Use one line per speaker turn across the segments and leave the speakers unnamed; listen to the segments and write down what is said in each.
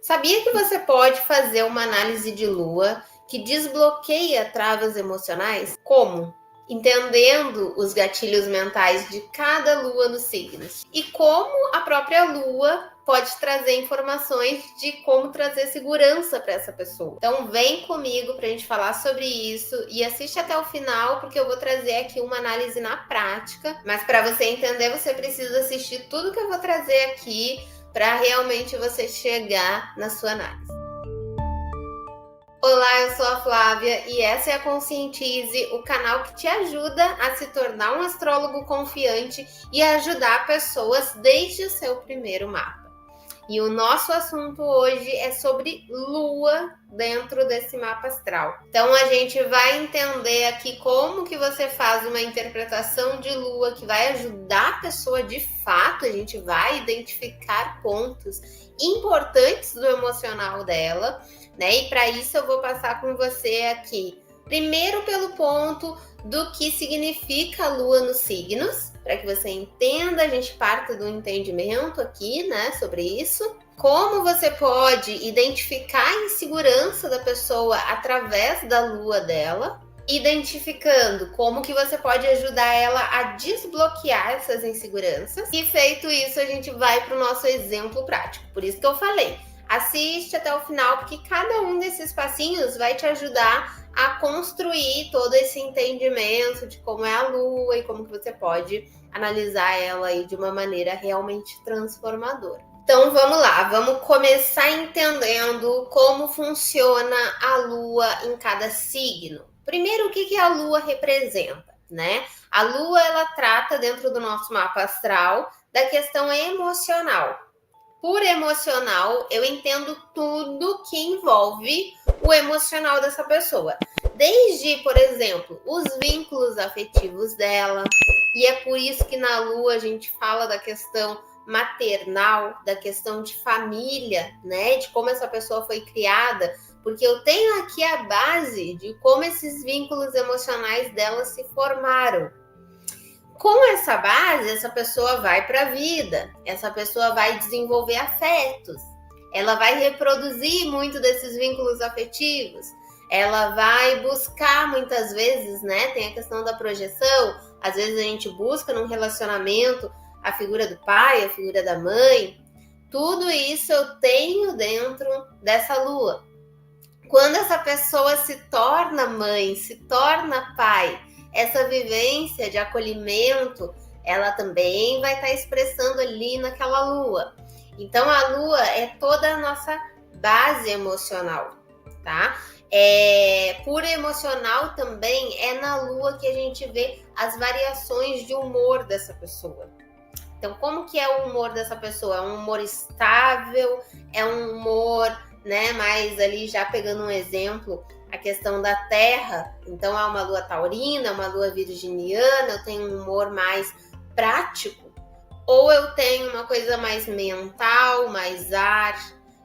Sabia que você pode fazer uma análise de lua que desbloqueia travas emocionais? Como? Entendendo os gatilhos mentais de cada lua nos signos e como a própria lua pode trazer informações de como trazer segurança para essa pessoa. Então vem comigo para a gente falar sobre isso e assiste até o final, porque eu vou trazer aqui uma análise na prática, mas para você entender você precisa assistir tudo que eu vou trazer aqui para realmente você chegar na sua análise. Olá, eu sou a Flávia e essa é a Conscientize, o canal que te ajuda a se tornar um astrólogo confiante e a ajudar pessoas desde o seu primeiro mapa. E o nosso assunto hoje é sobre lua dentro desse mapa astral. Então a gente vai entender aqui como que você faz uma interpretação de lua que vai ajudar a pessoa de fato. A gente vai identificar pontos importantes do emocional dela, né? E para isso eu vou passar com você aqui, primeiro pelo ponto do que significa a lua nos signos, para que você entenda, a gente parte do entendimento aqui, né, sobre isso. Como você pode identificar a insegurança da pessoa através da lua dela, identificando como que você pode ajudar ela a desbloquear essas inseguranças. E feito isso, a gente vai para o nosso exemplo prático. Por isso que eu falei, assiste até o final, porque cada um desses passinhos vai te ajudar a construir todo esse entendimento de como é a lua e como que você pode analisar ela aí de uma maneira realmente transformadora. Então vamos lá, vamos começar entendendo como funciona a lua em cada signo. Primeiro, o que a lua representa, né? A lua, ela trata dentro do nosso mapa astral da questão emocional. Por emocional, eu entendo tudo que envolve o emocional dessa pessoa. Desde, por exemplo, os vínculos afetivos dela. E é por isso que na lua a gente fala da questão maternal, da questão de família, né? De como essa pessoa foi criada. Porque eu tenho aqui a base de como esses vínculos emocionais dela se formaram. Com essa base, essa pessoa vai para a vida, essa pessoa vai desenvolver afetos, ela vai reproduzir muito desses vínculos afetivos, ela vai buscar muitas vezes, né? Tem a questão da projeção, às vezes a gente busca num relacionamento a figura do pai, a figura da mãe, tudo isso eu tenho dentro dessa lua. Quando essa pessoa se torna mãe, se torna pai, essa vivência de acolhimento, ela também vai estar expressando ali naquela lua. Então, a lua é toda a nossa base emocional, tá? Por emocional também é na lua que a gente vê as variações de humor dessa pessoa. Então, como que é o humor dessa pessoa? É um humor estável? É um humor, né, mais ali já pegando um exemplo, a questão da terra, então é uma lua taurina, uma lua virginiana, eu tenho um humor mais prático, ou eu tenho uma coisa mais mental, mais ar,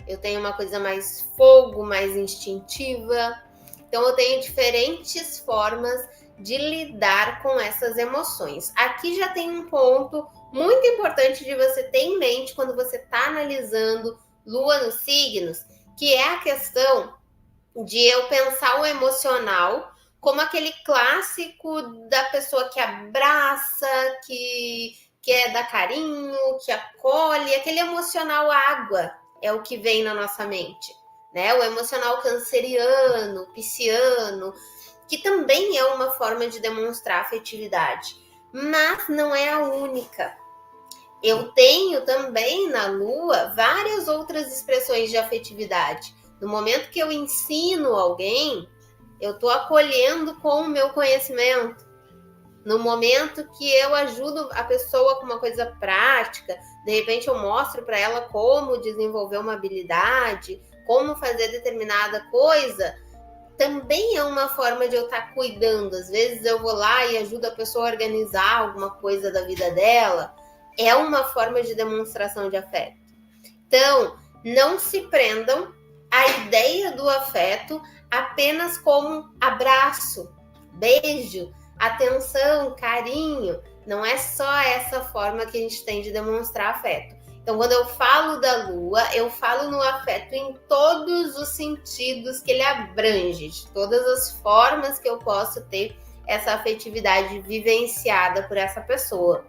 eu tenho uma coisa mais fogo, mais instintiva. Então eu tenho diferentes formas de lidar com essas emoções. Aqui já tem um ponto muito importante de você ter em mente quando você está analisando lua nos signos, que é a questão de eu pensar o emocional como aquele clássico da pessoa que abraça, que dá carinho, que acolhe, aquele emocional água é o que vem na nossa mente, né? O emocional canceriano, pisciano, que também é uma forma de demonstrar afetividade, mas não é a única. Eu tenho também na lua várias outras expressões de afetividade. No momento que eu ensino alguém, eu estou acolhendo com o meu conhecimento. No momento que eu ajudo a pessoa com uma coisa prática, de repente eu mostro para ela como desenvolver uma habilidade, como fazer determinada coisa, também é uma forma de eu estar cuidando. Às vezes eu vou lá e ajudo a pessoa a organizar alguma coisa da vida dela. É uma forma de demonstração de afeto. Então, não se prendam à ideia do afeto apenas como abraço, beijo, atenção, carinho. Não é só essa forma que a gente tem de demonstrar afeto. Então, quando eu falo da lua, eu falo no afeto em todos os sentidos que ele abrange, de todas as formas que eu posso ter essa afetividade vivenciada por essa pessoa.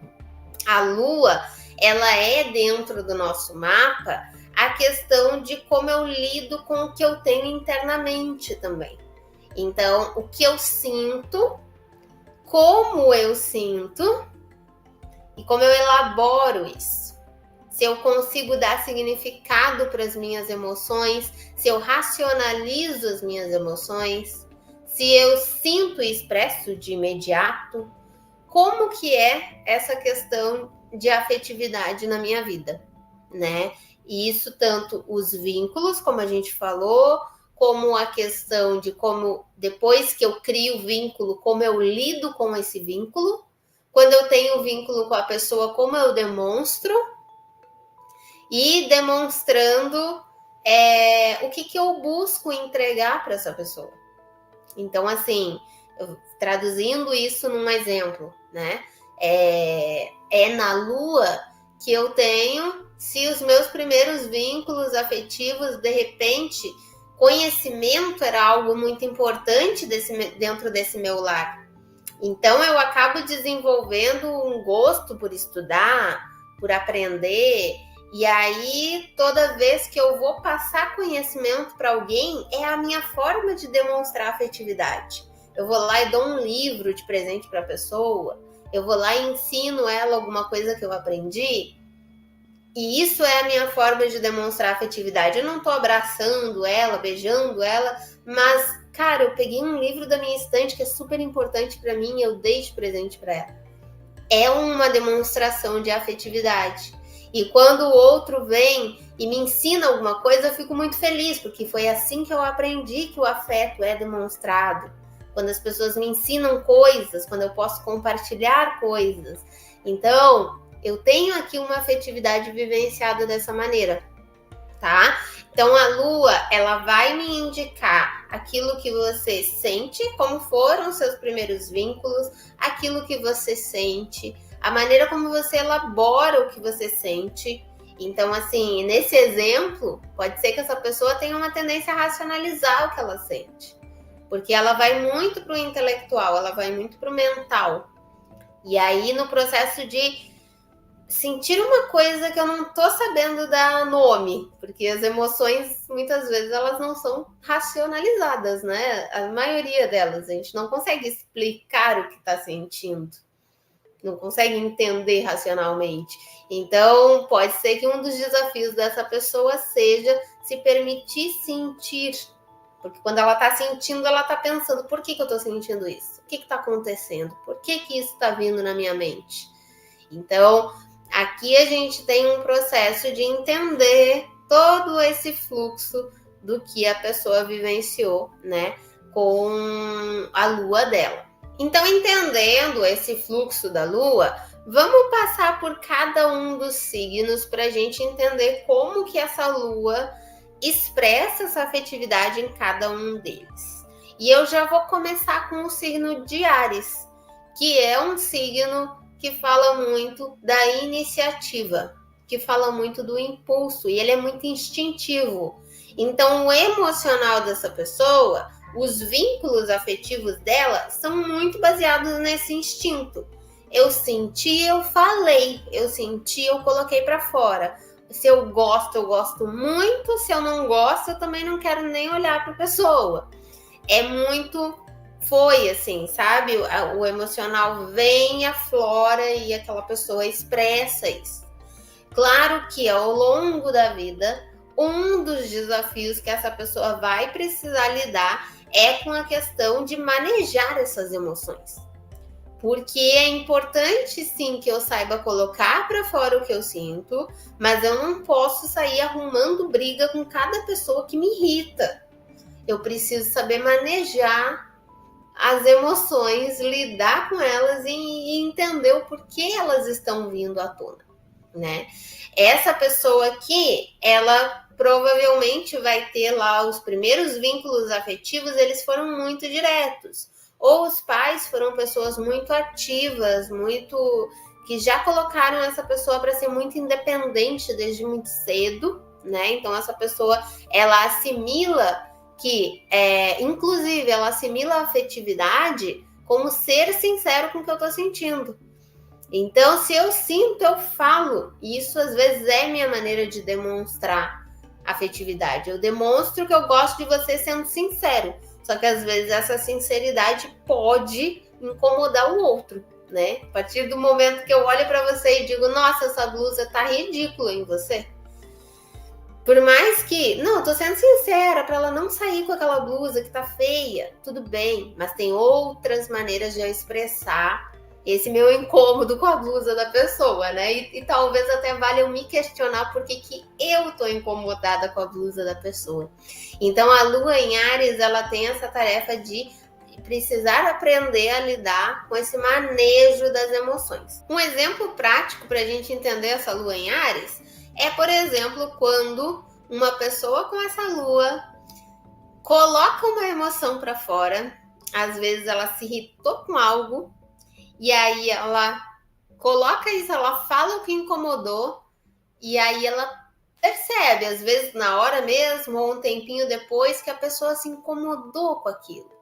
A lua, ela é dentro do nosso mapa a questão de como eu lido com o que eu tenho internamente também. Então, o que eu sinto, como eu sinto e como eu elaboro isso. Se eu consigo dar significado para as minhas emoções, se eu racionalizo as minhas emoções, se eu sinto e expresso de imediato, como que é essa questão de afetividade na minha vida, né? E isso tanto os vínculos, como a gente falou, como a questão de como, depois que eu crio o vínculo, como eu lido com esse vínculo. Quando eu tenho vínculo com a pessoa, como eu demonstro. E demonstrando o que eu busco entregar para essa pessoa. Então, assim, traduzindo isso num exemplo, né? É na lua que eu tenho, se os meus primeiros vínculos afetivos, de repente, conhecimento era algo muito importante dentro desse meu lar. Então, eu acabo desenvolvendo um gosto por estudar, por aprender. E aí, toda vez que eu vou passar conhecimento para alguém, é a minha forma de demonstrar afetividade. Eu vou lá e dou um livro de presente para a pessoa, eu vou lá e ensino ela alguma coisa que eu aprendi, e isso é a minha forma de demonstrar afetividade. Eu não estou abraçando ela, beijando ela, mas, cara, eu peguei um livro da minha estante que é super importante para mim e eu dei de presente para ela. É uma demonstração de afetividade. E quando o outro vem e me ensina alguma coisa, eu fico muito feliz, porque foi assim que eu aprendi que o afeto é demonstrado. Quando as pessoas me ensinam coisas, quando eu posso compartilhar coisas. Então, eu tenho aqui uma afetividade vivenciada dessa maneira, tá? Então, a lua, ela vai me indicar aquilo que você sente, como foram os seus primeiros vínculos, aquilo que você sente, a maneira como você elabora o que você sente. Então, assim, nesse exemplo, pode ser que essa pessoa tenha uma tendência a racionalizar o que ela sente. Porque ela vai muito para o intelectual, ela vai muito para o mental. E aí, no processo de sentir uma coisa que eu não tô sabendo dar nome, porque as emoções, muitas vezes, elas não são racionalizadas, né? A maioria delas, a gente não consegue explicar o que tá sentindo, não consegue entender racionalmente. Então, pode ser que um dos desafios dessa pessoa seja se permitir sentir, porque quando ela tá sentindo, ela tá pensando, por que eu tô sentindo isso? O que tá acontecendo? Por que isso tá vindo na minha mente? Então, aqui a gente tem um processo de entender todo esse fluxo do que a pessoa vivenciou, né, com a lua dela. Então, entendendo esse fluxo da lua, vamos passar por cada um dos signos para a gente entender como que essa lua expressa essa afetividade em cada um deles. E eu já vou começar com o signo de Áries, que é um signo que fala muito da iniciativa, que fala muito do impulso, e ele é muito instintivo. Então, o emocional dessa pessoa, os vínculos afetivos dela são muito baseados nesse instinto. Eu senti, eu falei. Eu senti, eu coloquei para fora. Se eu gosto muito. Se eu não gosto, eu também não quero nem olhar para a pessoa. É muito... Foi assim, sabe? O emocional vem, aflora e aquela pessoa expressa isso. Claro que ao longo da vida, um dos desafios que essa pessoa vai precisar lidar é com a questão de manejar essas emoções. Porque é importante, sim, que eu saiba colocar para fora o que eu sinto, mas eu não posso sair arrumando briga com cada pessoa que me irrita. Eu preciso saber manejar as emoções, lidar com elas e entender o porquê elas estão vindo à tona, né? Essa pessoa aqui, ela provavelmente vai ter lá os primeiros vínculos afetivos, eles foram muito diretos. Ou os pais foram pessoas muito ativas, muito que já colocaram essa pessoa para ser muito independente desde muito cedo, né? Então essa pessoa, ela assimila que, inclusive, ela assimila a afetividade como ser sincero com o que eu tô sentindo. Então, se eu sinto, eu falo. E isso, às vezes, é minha maneira de demonstrar afetividade. Eu demonstro que eu gosto de você sendo sincero. Só que, às vezes, essa sinceridade pode incomodar o outro, né? A partir do momento que eu olho para você e digo, nossa, essa blusa tá ridícula em você. Por mais que, não, eu tô sendo sincera, para ela não sair com aquela blusa que tá feia, tudo bem, mas tem outras maneiras de eu expressar esse meu incômodo com a blusa da pessoa, né? E talvez até valha eu me questionar por que eu tô incomodada com a blusa da pessoa. Então a Lua em Áries, ela tem essa tarefa de precisar aprender a lidar com esse manejo das emoções. Um exemplo prático para a gente entender essa Lua em Áries é, por exemplo, quando uma pessoa com essa lua coloca uma emoção para fora, às vezes ela se irritou com algo, e aí ela coloca isso, ela fala o que incomodou, e aí ela percebe, às vezes na hora mesmo, ou um tempinho depois, que a pessoa se incomodou com aquilo.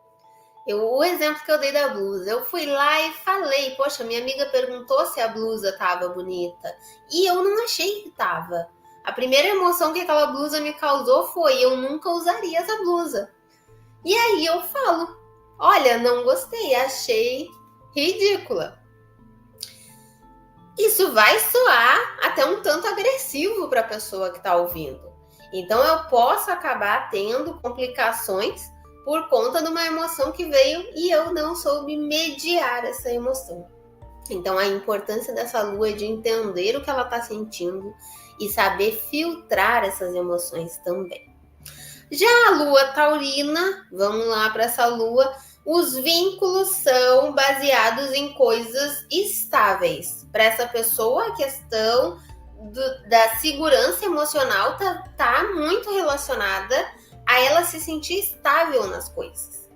O exemplo que eu dei da blusa, eu fui lá e falei, poxa, minha amiga perguntou se a blusa estava bonita, e eu não achei que estava. A primeira emoção que aquela blusa me causou foi, eu nunca usaria essa blusa. E aí eu falo, olha, não gostei, achei ridícula. Isso vai soar até um tanto agressivo para a pessoa que está ouvindo. Então eu posso acabar tendo complicações por conta de uma emoção que veio e eu não soube mediar essa emoção. Então a importância dessa lua é de entender o que ela está sentindo e saber filtrar essas emoções também. Já a lua taurina, vamos lá para essa lua, os vínculos são baseados em coisas estáveis. Para essa pessoa, a questão da segurança emocional tá muito relacionada a ela se sentir estável nas coisas.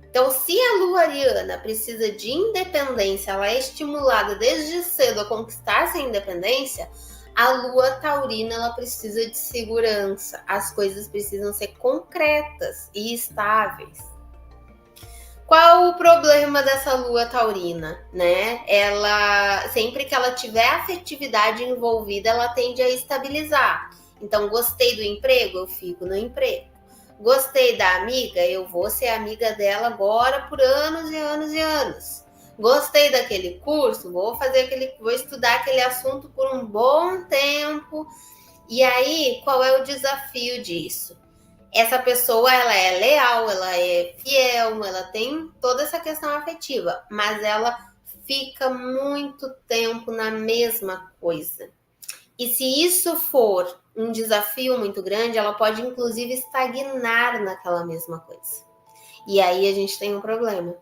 Então, se a lua ariana precisa de independência, ela é estimulada desde cedo a conquistar essa independência, a lua taurina ela precisa de segurança. As coisas precisam ser concretas e estáveis. Qual o problema dessa lua taurina, né? Ela, sempre que ela tiver afetividade envolvida, ela tende a estabilizar. Então, gostei do emprego, eu fico no emprego. Gostei da amiga, eu vou ser amiga dela agora por anos e anos e anos. Gostei daquele curso, vou estudar aquele assunto por um bom tempo. E aí, qual é o desafio disso? Essa pessoa, ela é leal, ela é fiel, ela tem toda essa questão afetiva, mas ela fica muito tempo na mesma coisa. E se isso for um desafio muito grande, ela pode inclusive estagnar naquela mesma coisa. E aí a gente tem um problema.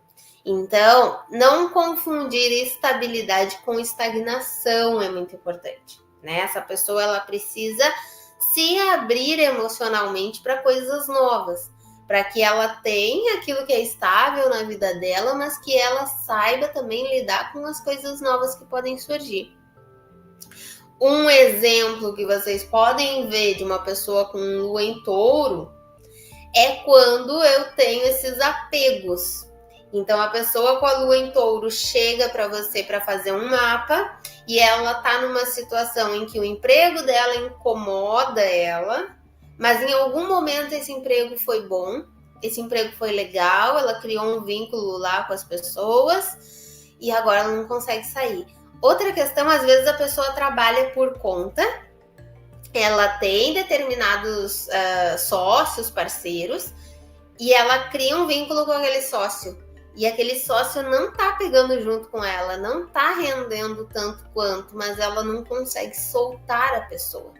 Então, não confundir estabilidade com estagnação é muito importante, né? Essa pessoa, ela precisa se abrir emocionalmente para coisas novas, para que ela tenha aquilo que é estável na vida dela, mas que ela saiba também lidar com as coisas novas que podem surgir. Um exemplo que vocês podem ver de uma pessoa com lua em touro é quando eu tenho esses apegos. Então, a pessoa com a lua em touro chega para você para fazer um mapa e ela tá numa situação em que o emprego dela incomoda ela, mas em algum momento esse emprego foi bom, esse emprego foi legal, ela criou um vínculo lá com as pessoas e agora ela não consegue sair. Outra questão, às vezes a pessoa trabalha por conta, ela tem determinados sócios, parceiros, e ela cria um vínculo com aquele sócio. E aquele sócio não tá pegando junto com ela, não tá rendendo tanto quanto, mas ela não consegue soltar a pessoa.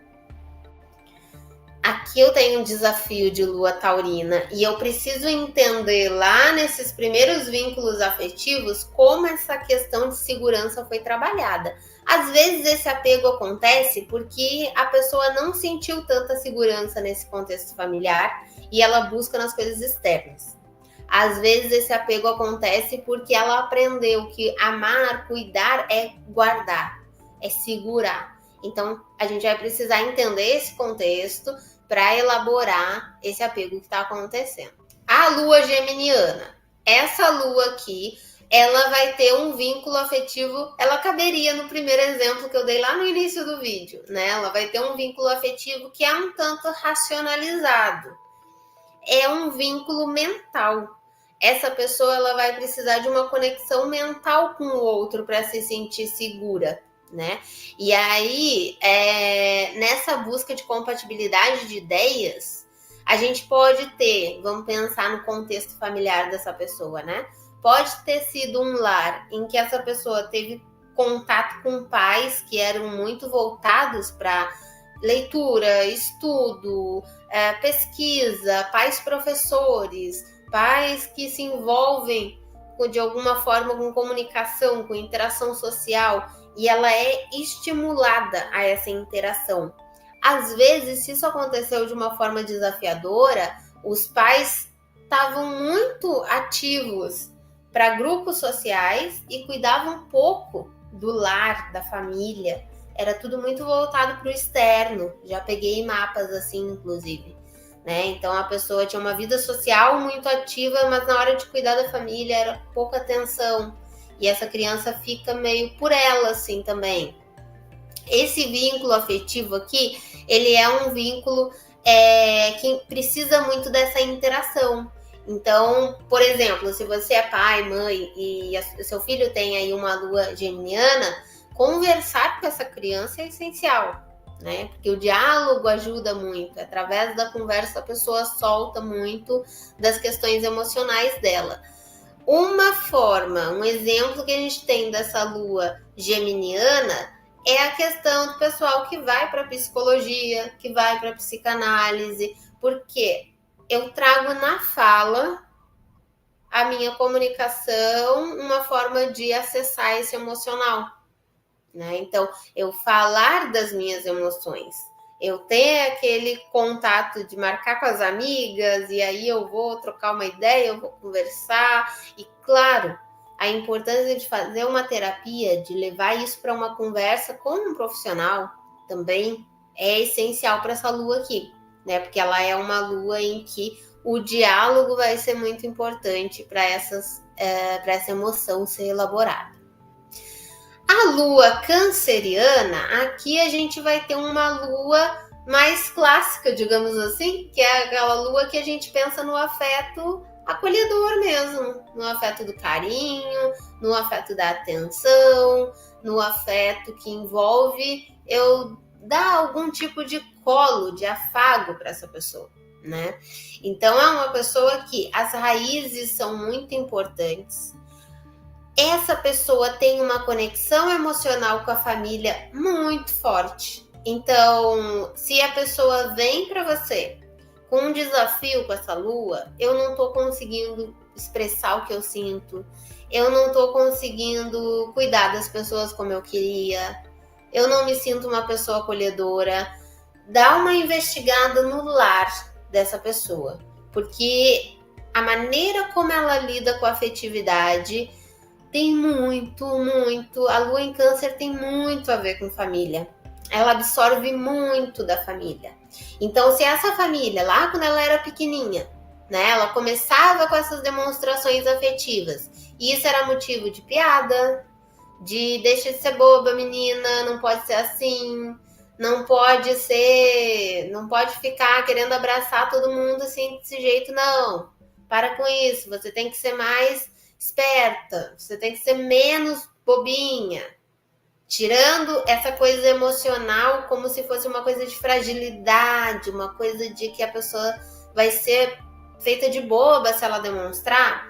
Aqui eu tenho um desafio de lua taurina e eu preciso entender lá nesses primeiros vínculos afetivos como essa questão de segurança foi trabalhada. Às vezes esse apego acontece porque a pessoa não sentiu tanta segurança nesse contexto familiar e ela busca nas coisas externas. Às vezes esse apego acontece porque ela aprendeu que amar, cuidar é guardar, é segurar. Então a gente vai precisar entender esse contexto para elaborar esse apego que está acontecendo. A lua geminiana, essa lua aqui, ela vai ter um vínculo afetivo, ela caberia no primeiro exemplo que eu dei lá no início do vídeo, né? Ela vai ter um vínculo afetivo que é um tanto racionalizado. É um vínculo mental. Essa pessoa ela vai precisar de uma conexão mental com o outro para se sentir segura, né? E aí, nessa busca de compatibilidade de ideias, a gente pode ter, vamos pensar no contexto familiar dessa pessoa, né? Pode ter sido um lar em que essa pessoa teve contato com pais que eram muito voltados para leitura, estudo, pesquisa, pais professores, pais que se envolvem de alguma forma com comunicação, com interação social, e ela é estimulada a essa interação. Às vezes, se isso aconteceu de uma forma desafiadora, os pais estavam muito ativos para grupos sociais e cuidavam pouco do lar, da família. Era tudo muito voltado para o externo. Já peguei mapas assim, inclusive. Né? Então a pessoa tinha uma vida social muito ativa, mas na hora de cuidar da família era pouca atenção. E essa criança fica meio por ela assim também. Esse vínculo afetivo aqui, ele é um vínculo que precisa muito dessa interação. Então, por exemplo, se você é pai, mãe e seu filho tem aí uma lua geminiana, conversar com essa criança é essencial, né? Porque o diálogo ajuda muito. Através da conversa, a pessoa solta muito das questões emocionais dela. Uma forma, um exemplo que a gente tem dessa lua geminiana é a questão do pessoal que vai para psicologia, que vai para psicanálise, porque eu trago na fala a minha comunicação, uma forma de acessar esse emocional, né? Então, eu falar das minhas emoções, eu ter aquele contato de marcar com as amigas, e aí eu vou trocar uma ideia, eu vou conversar, e claro, a importância de fazer uma terapia, de levar isso para uma conversa com um profissional, também é essencial para essa lua aqui, né? Porque ela é uma lua em que o diálogo vai ser muito importante para essa emoção ser elaborada. A lua canceriana, aqui a gente vai ter uma lua mais clássica, digamos assim, que é aquela lua que a gente pensa no afeto acolhedor mesmo, no afeto do carinho, no afeto da atenção, no afeto que envolve eu dar algum tipo de colo, de afago para essa pessoa, né? Então é uma pessoa que as raízes são muito importantes. Essa pessoa tem uma conexão emocional com a família muito forte. Então, se a pessoa vem para você com um desafio com essa lua, eu não estou conseguindo expressar o que eu sinto, eu não estou conseguindo cuidar das pessoas como eu queria, eu não me sinto uma pessoa acolhedora, dá uma investigada no lar dessa pessoa, porque a maneira como ela lida com a afetividade tem muito, a lua em câncer tem muito a ver com família. Ela absorve muito da família. Então, se essa família, lá quando ela era pequenininha, né, ela começava com essas demonstrações afetivas, e isso era motivo de piada, de deixa de ser boba, menina, não pode ser assim, não pode ficar querendo abraçar todo mundo assim, desse jeito, não. Para com isso, você tem que ser mais esperta, você tem que ser menos bobinha, tirando essa coisa emocional como se fosse uma coisa de fragilidade, uma coisa de que a pessoa vai ser feita de boba se ela demonstrar.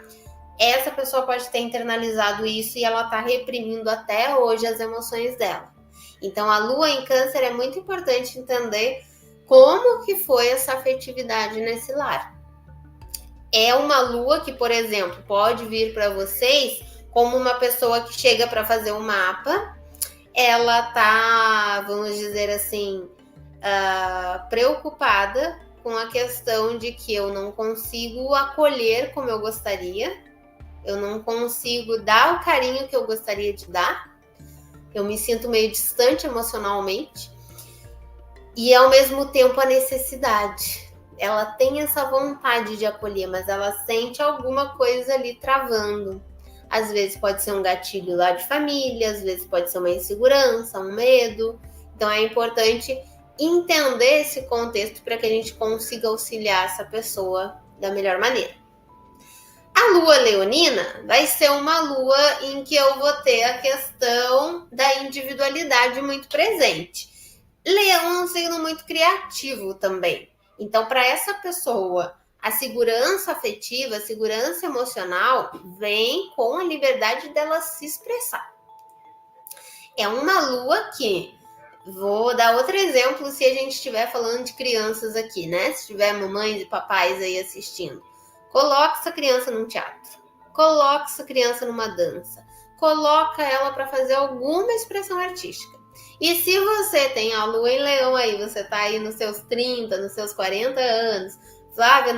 Essa pessoa pode ter internalizado isso e ela tá reprimindo até hoje as emoções dela. Então a lua em câncer é muito importante entender como que foi essa afetividade nesse lar. É uma lua que, por exemplo, pode vir para vocês como uma pessoa que chega para fazer um mapa, ela tá, vamos dizer assim, preocupada com a questão de que eu não consigo acolher como eu gostaria, eu não consigo dar o carinho que eu gostaria de dar, eu me sinto meio distante emocionalmente, e ao mesmo tempo a necessidade. Ela tem essa vontade de acolher, mas ela sente alguma coisa ali travando. Às vezes pode ser um gatilho lá de família, às vezes pode ser uma insegurança, um medo. Então é importante entender esse contexto para que a gente consiga auxiliar essa pessoa da melhor maneira. A lua leonina vai ser uma lua em que eu vou ter a questão da individualidade muito presente. Leão é um signo muito criativo também. Então, para essa pessoa, a segurança afetiva, a segurança emocional vem com a liberdade dela se expressar. É uma lua que, vou dar outro exemplo se a gente estiver falando de crianças aqui, né? Se tiver mamães e papais aí assistindo. Coloca essa criança num teatro. Coloca essa criança numa dança. Coloca ela para fazer alguma expressão artística. E se você tem a lua em leão aí, você tá aí nos seus 30, nos seus 40 anos, Flávia,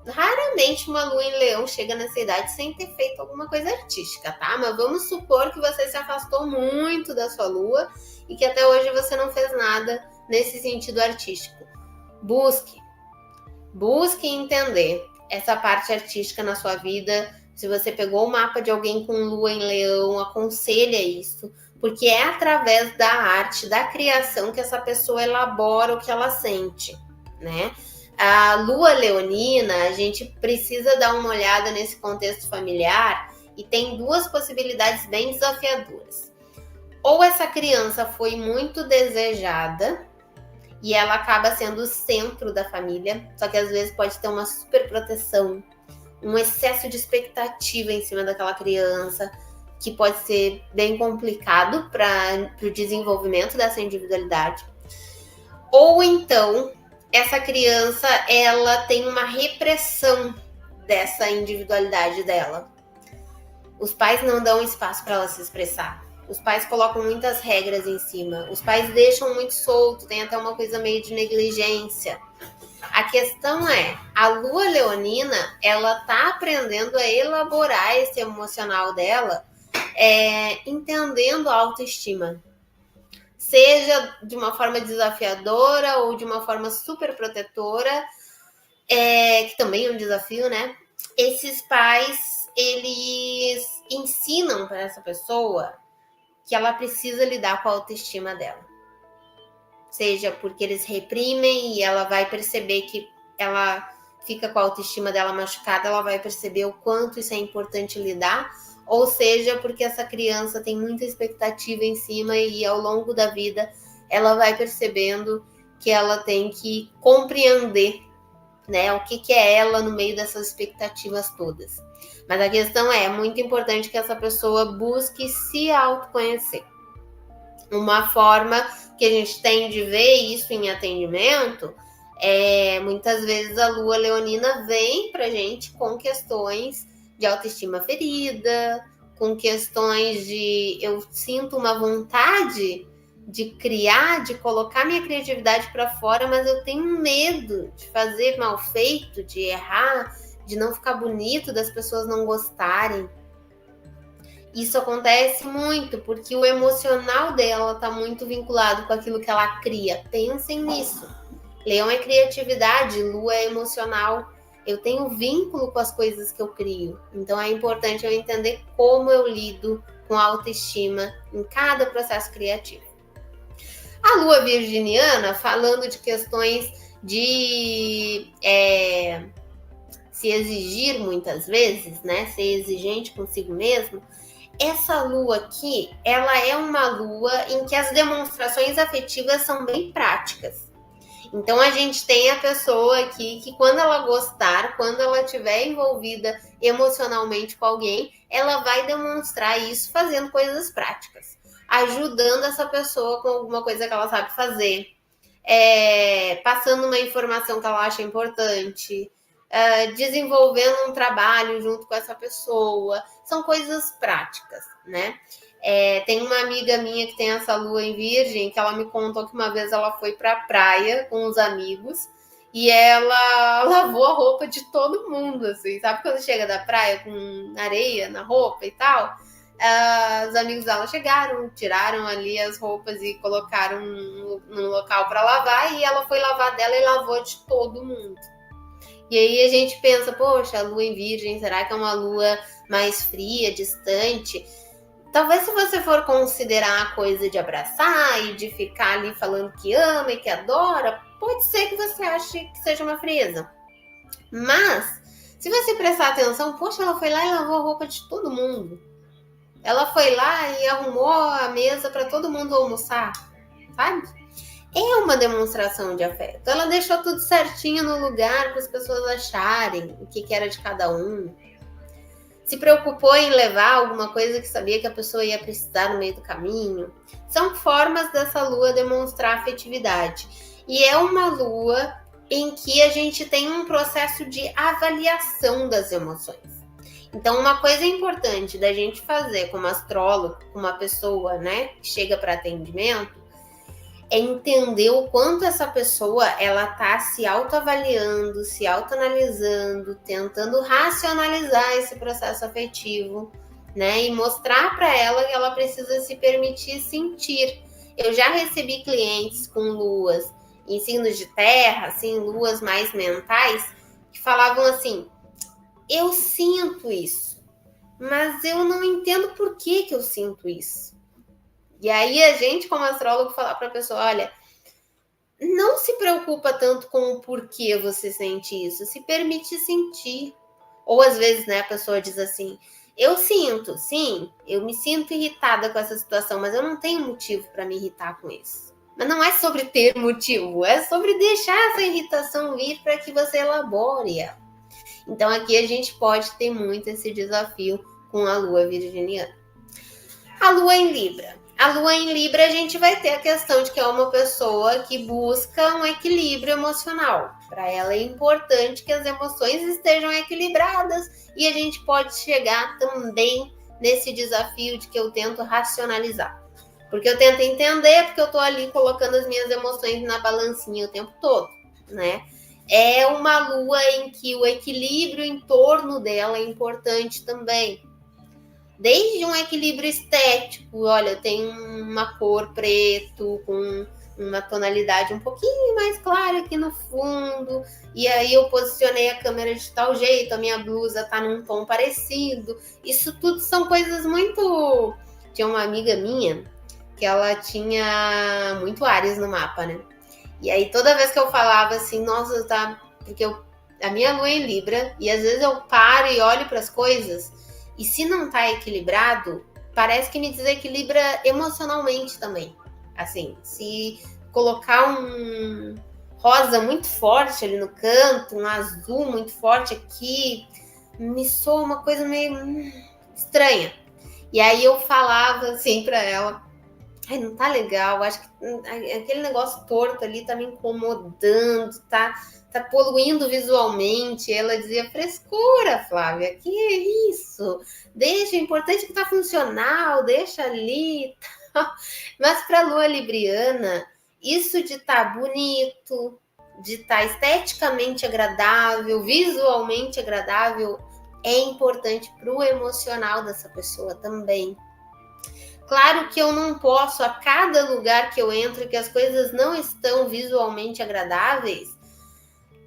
raramente uma lua em leão chega nessa idade sem ter feito alguma coisa artística, tá? Mas vamos supor que você se afastou muito da sua lua e que até hoje você não fez nada nesse sentido artístico. Busque entender essa parte artística na sua vida. Se você pegou o mapa de alguém com lua em leão, aconselha isso, porque é através da arte, da criação, que essa pessoa elabora o que ela sente, né? A lua leonina, a gente precisa dar uma olhada nesse contexto familiar e tem duas possibilidades bem desafiadoras. Ou essa criança foi muito desejada e ela acaba sendo o centro da família, só que às vezes pode ter uma super proteção, um excesso de expectativa em cima daquela criança, que pode ser bem complicado para o desenvolvimento dessa individualidade. Ou então, essa criança, ela tem uma repressão dessa individualidade dela. Os pais não dão espaço para ela se expressar. Os pais colocam muitas regras em cima. Os pais deixam muito solto, tem até uma coisa meio de negligência. A questão é, a lua leonina, ela tá aprendendo a elaborar esse emocional dela, entendendo a autoestima. Seja de uma forma desafiadora ou de uma forma super protetora, que também é um desafio, né? Esses pais, eles ensinam para essa pessoa que ela precisa lidar com a autoestima dela. Seja porque eles reprimem e ela vai perceber que ela fica com a autoestima dela machucada, ela vai perceber o quanto isso é importante lidar, ou seja, porque essa criança tem muita expectativa em cima e ao longo da vida ela vai percebendo que ela tem que compreender, né, o que é ela no meio dessas expectativas todas. Mas a questão é muito importante que essa pessoa busque se autoconhecer. Uma forma que a gente tem de ver isso em atendimento muitas vezes a lua leonina vem pra gente com questões de autoestima ferida, com questões de eu sinto uma vontade de criar, de colocar minha criatividade para fora, mas eu tenho medo de fazer mal feito, de errar, de não ficar bonito, das pessoas não gostarem. Isso acontece muito porque o emocional dela está muito vinculado com aquilo que ela cria. Pensem nisso. Leão é criatividade, lua é emocional. Eu tenho vínculo com as coisas que eu crio. Então é importante eu entender como eu lido com a autoestima em cada processo criativo. A lua virginiana, falando de questões de se exigir muitas vezes, né? Ser exigente consigo mesmo. Essa lua aqui, ela é uma lua em que as demonstrações afetivas são bem práticas. Então a gente tem a pessoa aqui que quando ela gostar, quando ela estiver envolvida emocionalmente com alguém, ela vai demonstrar isso fazendo coisas práticas, ajudando essa pessoa com alguma coisa que ela sabe fazer, passando uma informação que ela acha importante, desenvolvendo um trabalho junto com essa pessoa. São coisas práticas, né? Tem uma amiga minha que tem essa lua em virgem, que ela me contou que uma vez ela foi pra praia com os amigos e ela lavou a roupa de todo mundo, assim, sabe quando chega da praia com areia na roupa e tal? Os amigos dela chegaram, tiraram ali as roupas e colocaram num local para lavar, e ela foi lavar dela e lavou de todo mundo. E aí a gente pensa, poxa, a lua em Virgem, será que é uma lua mais fria, distante? Talvez se você for considerar a coisa de abraçar e de ficar ali falando que ama e que adora, pode ser que você ache que seja uma frieza. Mas, se você prestar atenção, poxa, ela foi lá e lavou a roupa de todo mundo. Ela foi lá e arrumou a mesa para todo mundo almoçar, sabe? É uma demonstração de afeto. Ela deixou tudo certinho no lugar para as pessoas acharem o que era de cada um. Se preocupou em levar alguma coisa que sabia que a pessoa ia precisar no meio do caminho. São formas dessa lua demonstrar afetividade. E é uma lua em que a gente tem um processo de avaliação das emoções. Então, uma coisa importante da gente fazer como astrólogo, como uma pessoa, né, que chega para atendimento, é entender o quanto essa pessoa ela tá se autoavaliando, se autoanalisando, tentando racionalizar esse processo afetivo, né? E mostrar para ela que ela precisa se permitir sentir. Eu já recebi clientes com luas em signos de terra, assim, luas mais mentais, que falavam assim: eu sinto isso, mas eu não entendo por que eu sinto isso. E aí a gente, como astrólogo, falar para a pessoa, olha, não se preocupa tanto com o porquê você sente isso, se permite sentir. Ou às vezes, né, a pessoa diz assim, eu sinto, sim, eu me sinto irritada com essa situação, mas eu não tenho motivo para me irritar com isso. Mas não é sobre ter motivo, é sobre deixar essa irritação vir para que você elabore ela. Então aqui a gente pode ter muito esse desafio com a lua virginiana. A lua em Libra. A lua em Libra, a gente vai ter a questão de que é uma pessoa que busca um equilíbrio emocional. Para ela é importante que as emoções estejam equilibradas, e a gente pode chegar também nesse desafio de que eu tento racionalizar. Porque eu tento entender, porque eu estou ali colocando as minhas emoções na balancinha o tempo todo, né? É uma lua em que o equilíbrio em torno dela é importante também. Desde um equilíbrio estético, olha, eu tenho uma cor preto com uma tonalidade um pouquinho mais clara aqui no fundo, e aí eu posicionei a câmera de tal jeito, a minha blusa tá num tom parecido. Isso tudo são coisas muito... Tinha uma amiga minha que ela tinha muito Áries no mapa, né? E aí toda vez que eu falava assim, nossa, tá... Porque a minha lua é em Libra, e às vezes eu paro e olho para as coisas... E se não tá equilibrado, parece que me desequilibra emocionalmente também. Assim, se colocar um rosa muito forte ali no canto, um azul muito forte aqui, me soa uma coisa meio estranha. E aí eu falava assim pra ela, ai, não tá legal, acho que aquele negócio torto ali tá me incomodando, tá poluindo visualmente. Ela dizia, frescura, Flávia, que é isso? Deixa, o importante é que tá funcional, deixa ali. Mas para a lua libriana, isso de estar bonito, de estar esteticamente agradável, visualmente agradável, é importante para o emocional dessa pessoa também. Claro que eu não posso, a cada lugar que eu entro, que as coisas não estão visualmente agradáveis,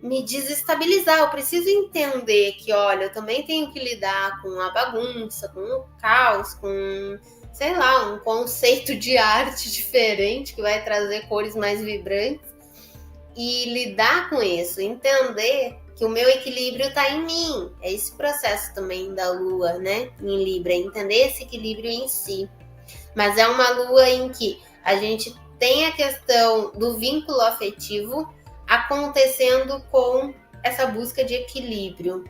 me desestabilizar. Eu preciso entender que, olha, eu também tenho que lidar com a bagunça, com o caos, com, sei lá, um conceito de arte diferente que vai trazer cores mais vibrantes, e lidar com isso, entender que o meu equilíbrio está em mim. É esse processo também da lua, né, em Libra, entender esse equilíbrio em si. Mas é uma lua em que a gente tem a questão do vínculo afetivo acontecendo com essa busca de equilíbrio.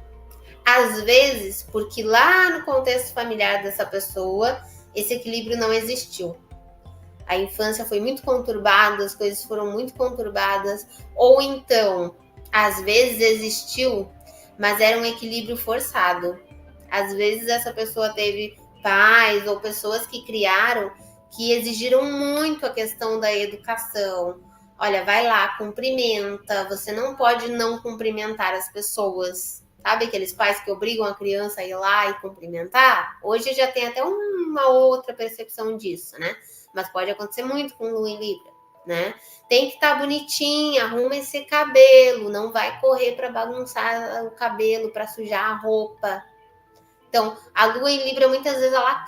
Às vezes, porque lá no contexto familiar dessa pessoa, esse equilíbrio não existiu. A infância foi muito conturbada, as coisas foram muito conturbadas, ou então, às vezes existiu, mas era um equilíbrio forçado. Às vezes essa pessoa teve pais ou pessoas que criaram que exigiram muito a questão da educação. olha, vai lá, cumprimenta, você não pode não cumprimentar as pessoas. Sabe aqueles pais que obrigam a criança a ir lá e cumprimentar? Hoje já tem até uma outra percepção disso, né? Mas pode acontecer muito com Lua em Libra, né? Tem que estar bonitinha, arruma esse cabelo, não vai correr para bagunçar o cabelo, para sujar a roupa. Então, a Lua em Libra, muitas vezes, ela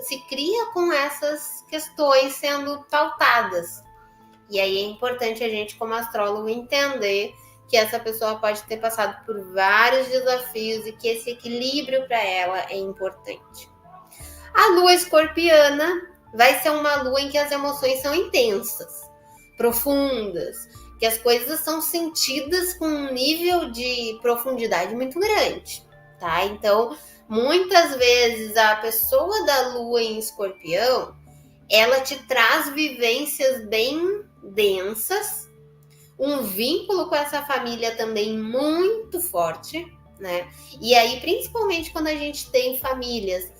se cria com essas questões sendo pautadas. E aí é importante a gente, como astrólogo, entender que essa pessoa pode ter passado por vários desafios e que esse equilíbrio para ela é importante. A Lua escorpiana vai ser uma lua em que as emoções são intensas, profundas, que as coisas são sentidas com um nível de profundidade muito grande, tá? Então, muitas vezes a pessoa da Lua em Escorpião, ela te traz vivências bem densas, um vínculo com essa família também muito forte, né? E aí, principalmente quando a gente tem famílias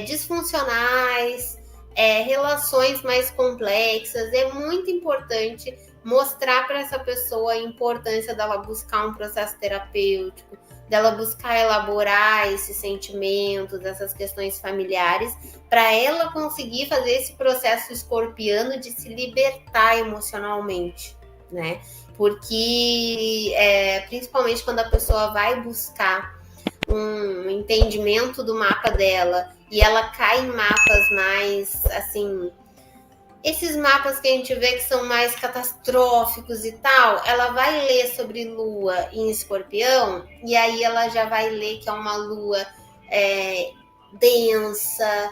disfuncionais, relações mais complexas, é muito importante mostrar para essa pessoa a importância dela buscar um processo terapêutico, dela buscar elaborar esses sentimentos, essas questões familiares, para ela conseguir fazer esse processo escorpiano de se libertar emocionalmente, né? Porque, principalmente quando a pessoa vai buscar um entendimento do mapa dela e ela cai em mapas mais, assim, esses mapas que a gente vê que são mais catastróficos e tal, ela vai ler sobre Lua em Escorpião e aí ela já vai ler que é uma Lua densa,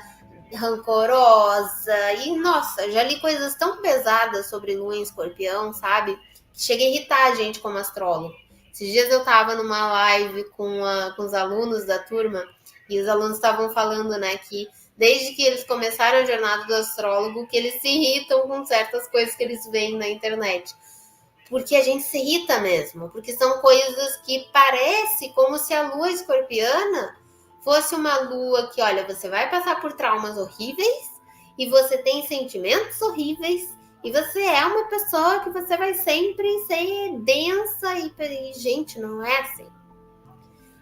rancorosa e, nossa, já li coisas tão pesadas sobre Lua em Escorpião, sabe? Chega a irritar a gente como astrólogo. Esses dias eu tava numa live com os alunos da turma e os alunos estavam falando, né, que desde que eles começaram a jornada do astrólogo, que eles se irritam com certas coisas que eles veem na internet. Porque a gente se irrita mesmo, porque são coisas que parece como se a lua escorpiana fosse uma lua que, olha, você vai passar por traumas horríveis e você tem sentimentos horríveis e você é uma pessoa que você vai sempre ser densa e gente, não é assim.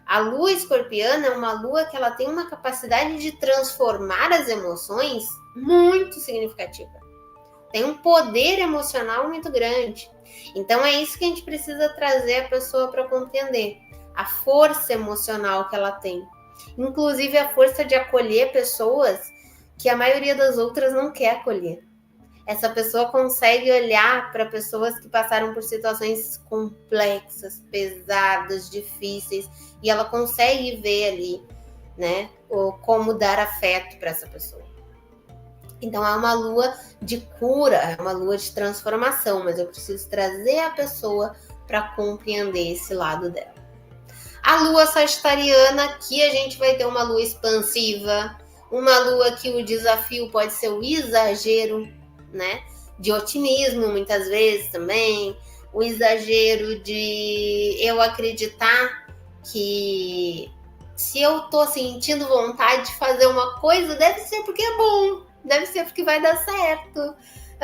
A lua escorpiana é uma lua que ela tem uma capacidade de transformar as emoções muito significativa. Tem um poder emocional muito grande. Então é isso que a gente precisa trazer a pessoa para compreender. A força emocional que ela tem. Inclusive a força de acolher pessoas que a maioria das outras não quer acolher. Essa pessoa consegue olhar para pessoas que passaram por situações complexas, pesadas, difíceis, e ela consegue ver ali, né, como dar afeto para essa pessoa. Então é uma lua de cura, é uma lua de transformação, mas eu preciso trazer a pessoa para compreender esse lado dela. A lua sagitariana, aqui a gente vai ter uma lua expansiva, uma lua que o desafio pode ser o exagero, né? De otimismo, muitas vezes também, o exagero de eu acreditar que se eu tô sentindo vontade de fazer uma coisa, deve ser porque é bom, deve ser porque vai dar certo. Eu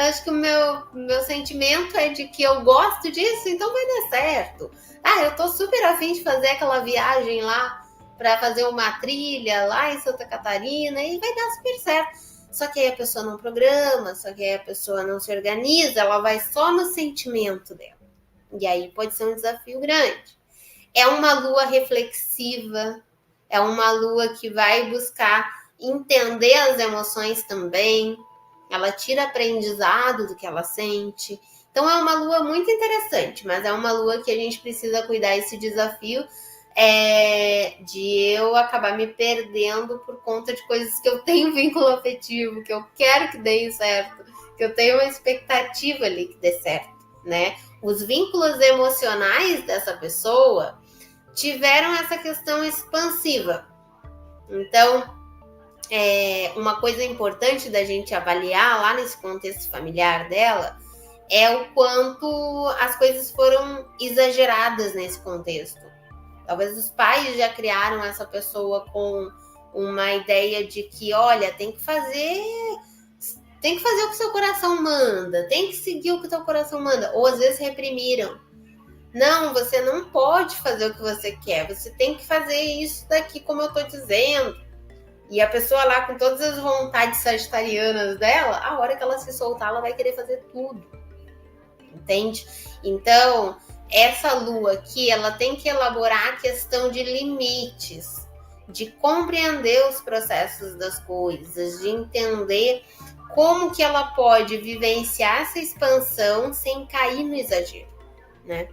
acho que o meu sentimento é de que eu gosto disso, então vai dar certo. Eu tô super afim de fazer aquela viagem lá para fazer uma trilha lá em Santa Catarina e vai dar super certo. Só que aí a pessoa não programa, só que aí a pessoa não se organiza, ela vai só no sentimento dela. E aí pode ser um desafio grande. É uma lua reflexiva, é uma lua que vai buscar entender as emoções também, ela tira aprendizado do que ela sente. Então é uma lua muito interessante, mas é uma lua que a gente precisa cuidar esse desafio de eu acabar me perdendo por conta de coisas que eu tenho vínculo afetivo, que eu quero que deem certo, que eu tenho uma expectativa ali que dê certo, né? Os vínculos emocionais dessa pessoa tiveram essa questão expansiva. Então, uma coisa importante da gente avaliar lá nesse contexto familiar dela é o quanto as coisas foram exageradas nesse contexto. Talvez os pais já criaram essa pessoa com uma ideia de que, olha, tem que fazer Tem que fazer o que seu coração manda, tem que seguir o que teu coração manda. Ou às vezes reprimiram. Não, você não pode fazer o que você quer, você tem que fazer isso daqui como eu tô dizendo. E a pessoa lá com todas as vontades sagitarianas dela, a hora que ela se soltar, ela vai querer fazer tudo. Entende? Então, essa lua aqui, ela tem que elaborar a questão de limites, de compreender os processos das coisas, de entender como que ela pode vivenciar essa expansão sem cair no exagero, né?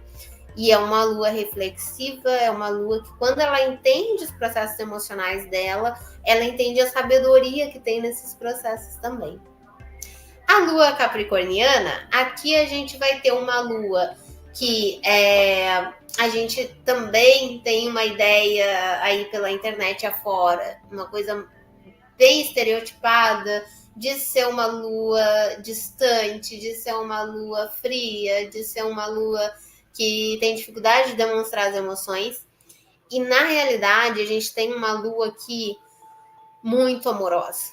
E é uma lua reflexiva, é uma lua que, quando ela entende os processos emocionais dela, ela entende a sabedoria que tem nesses processos também. A lua capricorniana, aqui a gente vai ter uma lua que a gente também tem uma ideia aí pela internet afora, uma coisa bem estereotipada, de ser uma lua distante, de ser uma lua fria, de ser uma lua que tem dificuldade de demonstrar as emoções. E na realidade a gente tem uma lua aqui muito amorosa,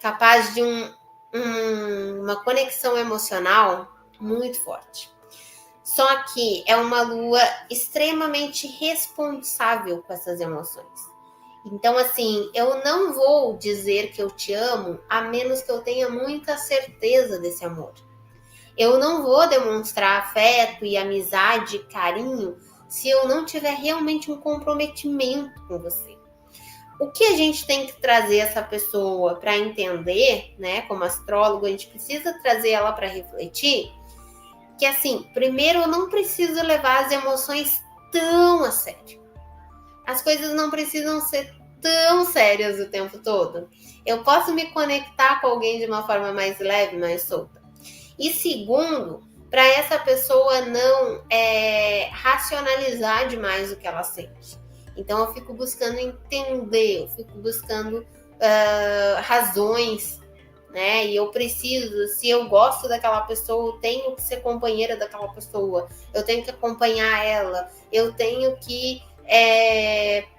capaz de uma conexão emocional muito forte. Só que é uma lua extremamente responsável com essas emoções. Então, assim, eu não vou dizer que eu te amo a menos que eu tenha muita certeza desse amor. Eu não vou demonstrar afeto e amizade, carinho, se eu não tiver realmente um comprometimento com você. O que a gente tem que trazer essa pessoa para entender, né? Como astrólogo, a gente precisa trazer ela para refletir, que assim, primeiro eu não preciso levar as emoções tão a sério. As coisas não precisam ser tão sérias o tempo todo. Eu posso me conectar com alguém de uma forma mais leve, mais solta. E segundo, para essa pessoa não racionalizar demais o que ela sente. Então eu fico buscando entender, eu fico buscando razões, né? E eu preciso, se eu gosto daquela pessoa, eu tenho que ser companheira daquela pessoa, eu tenho que acompanhar ela, eu tenho que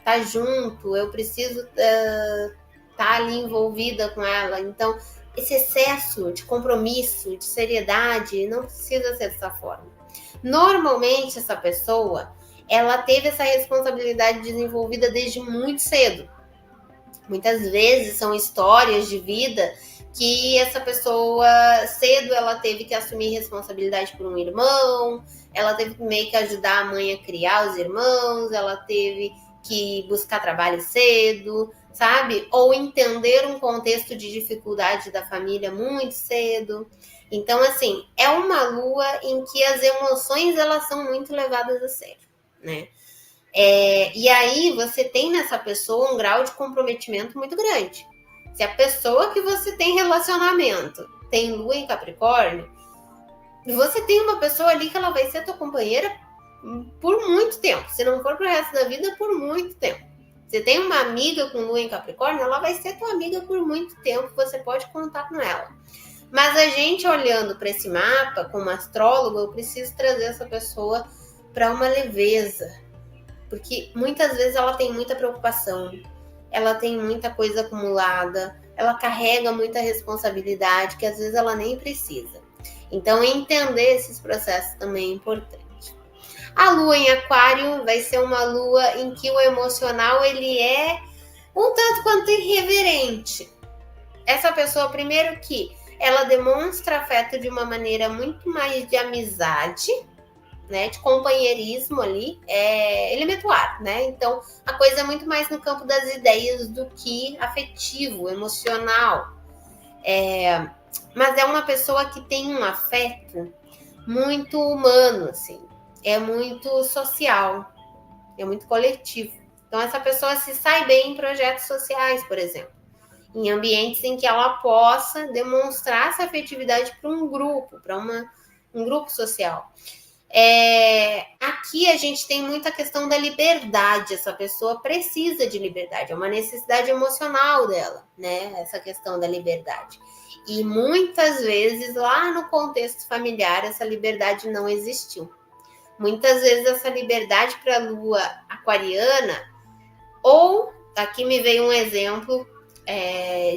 tá junto, eu preciso tá ali envolvida com ela. Então, esse excesso de compromisso, de seriedade, não precisa ser dessa forma. Normalmente, essa pessoa, ela teve essa responsabilidade desenvolvida desde muito cedo. Muitas vezes são histórias de vida que essa pessoa, cedo, ela teve que assumir responsabilidade por um irmão, ela teve que meio que ajudar a mãe a criar os irmãos, ela teve que buscar trabalho cedo, sabe? Ou entender um contexto de dificuldade da família muito cedo. Então, assim, é uma lua em que as emoções, elas são muito levadas a sério, né? E aí você tem nessa pessoa um grau de comprometimento muito grande. Se a pessoa que você tem relacionamento tem lua em Capricórnio, você tem uma pessoa ali que ela vai ser tua companheira por muito tempo. Se não for pro resto da vida, por muito tempo. Você tem uma amiga com lua em Capricórnio, ela vai ser tua amiga por muito tempo, você pode contar com ela. Mas a gente olhando para esse mapa, como astrólogo, eu preciso trazer essa pessoa para uma leveza. Porque muitas vezes ela tem muita preocupação, ela tem muita coisa acumulada, ela carrega muita responsabilidade que às vezes ela nem precisa. Então, entender esses processos também é importante. A lua em Aquário vai ser uma lua em que o emocional ele é um tanto quanto irreverente. Essa pessoa, primeiro que ela demonstra afeto de uma maneira muito mais de amizade, né, de companheirismo ali, elemento ar, né? Então, a coisa é muito mais no campo das ideias do que afetivo, emocional. Mas é uma pessoa que tem um afeto muito humano, assim. É muito social, é muito coletivo. Então, essa pessoa se sai bem em projetos sociais, por exemplo. Em ambientes em que ela possa demonstrar essa afetividade para um grupo, para um grupo social. Aqui a gente tem muita questão da liberdade. Essa pessoa precisa de liberdade, é uma necessidade emocional dela, né? Essa questão da liberdade. E muitas vezes lá no contexto familiar essa liberdade não existiu. Muitas vezes essa liberdade para a lua aquariana, ou aqui me veio um exemplo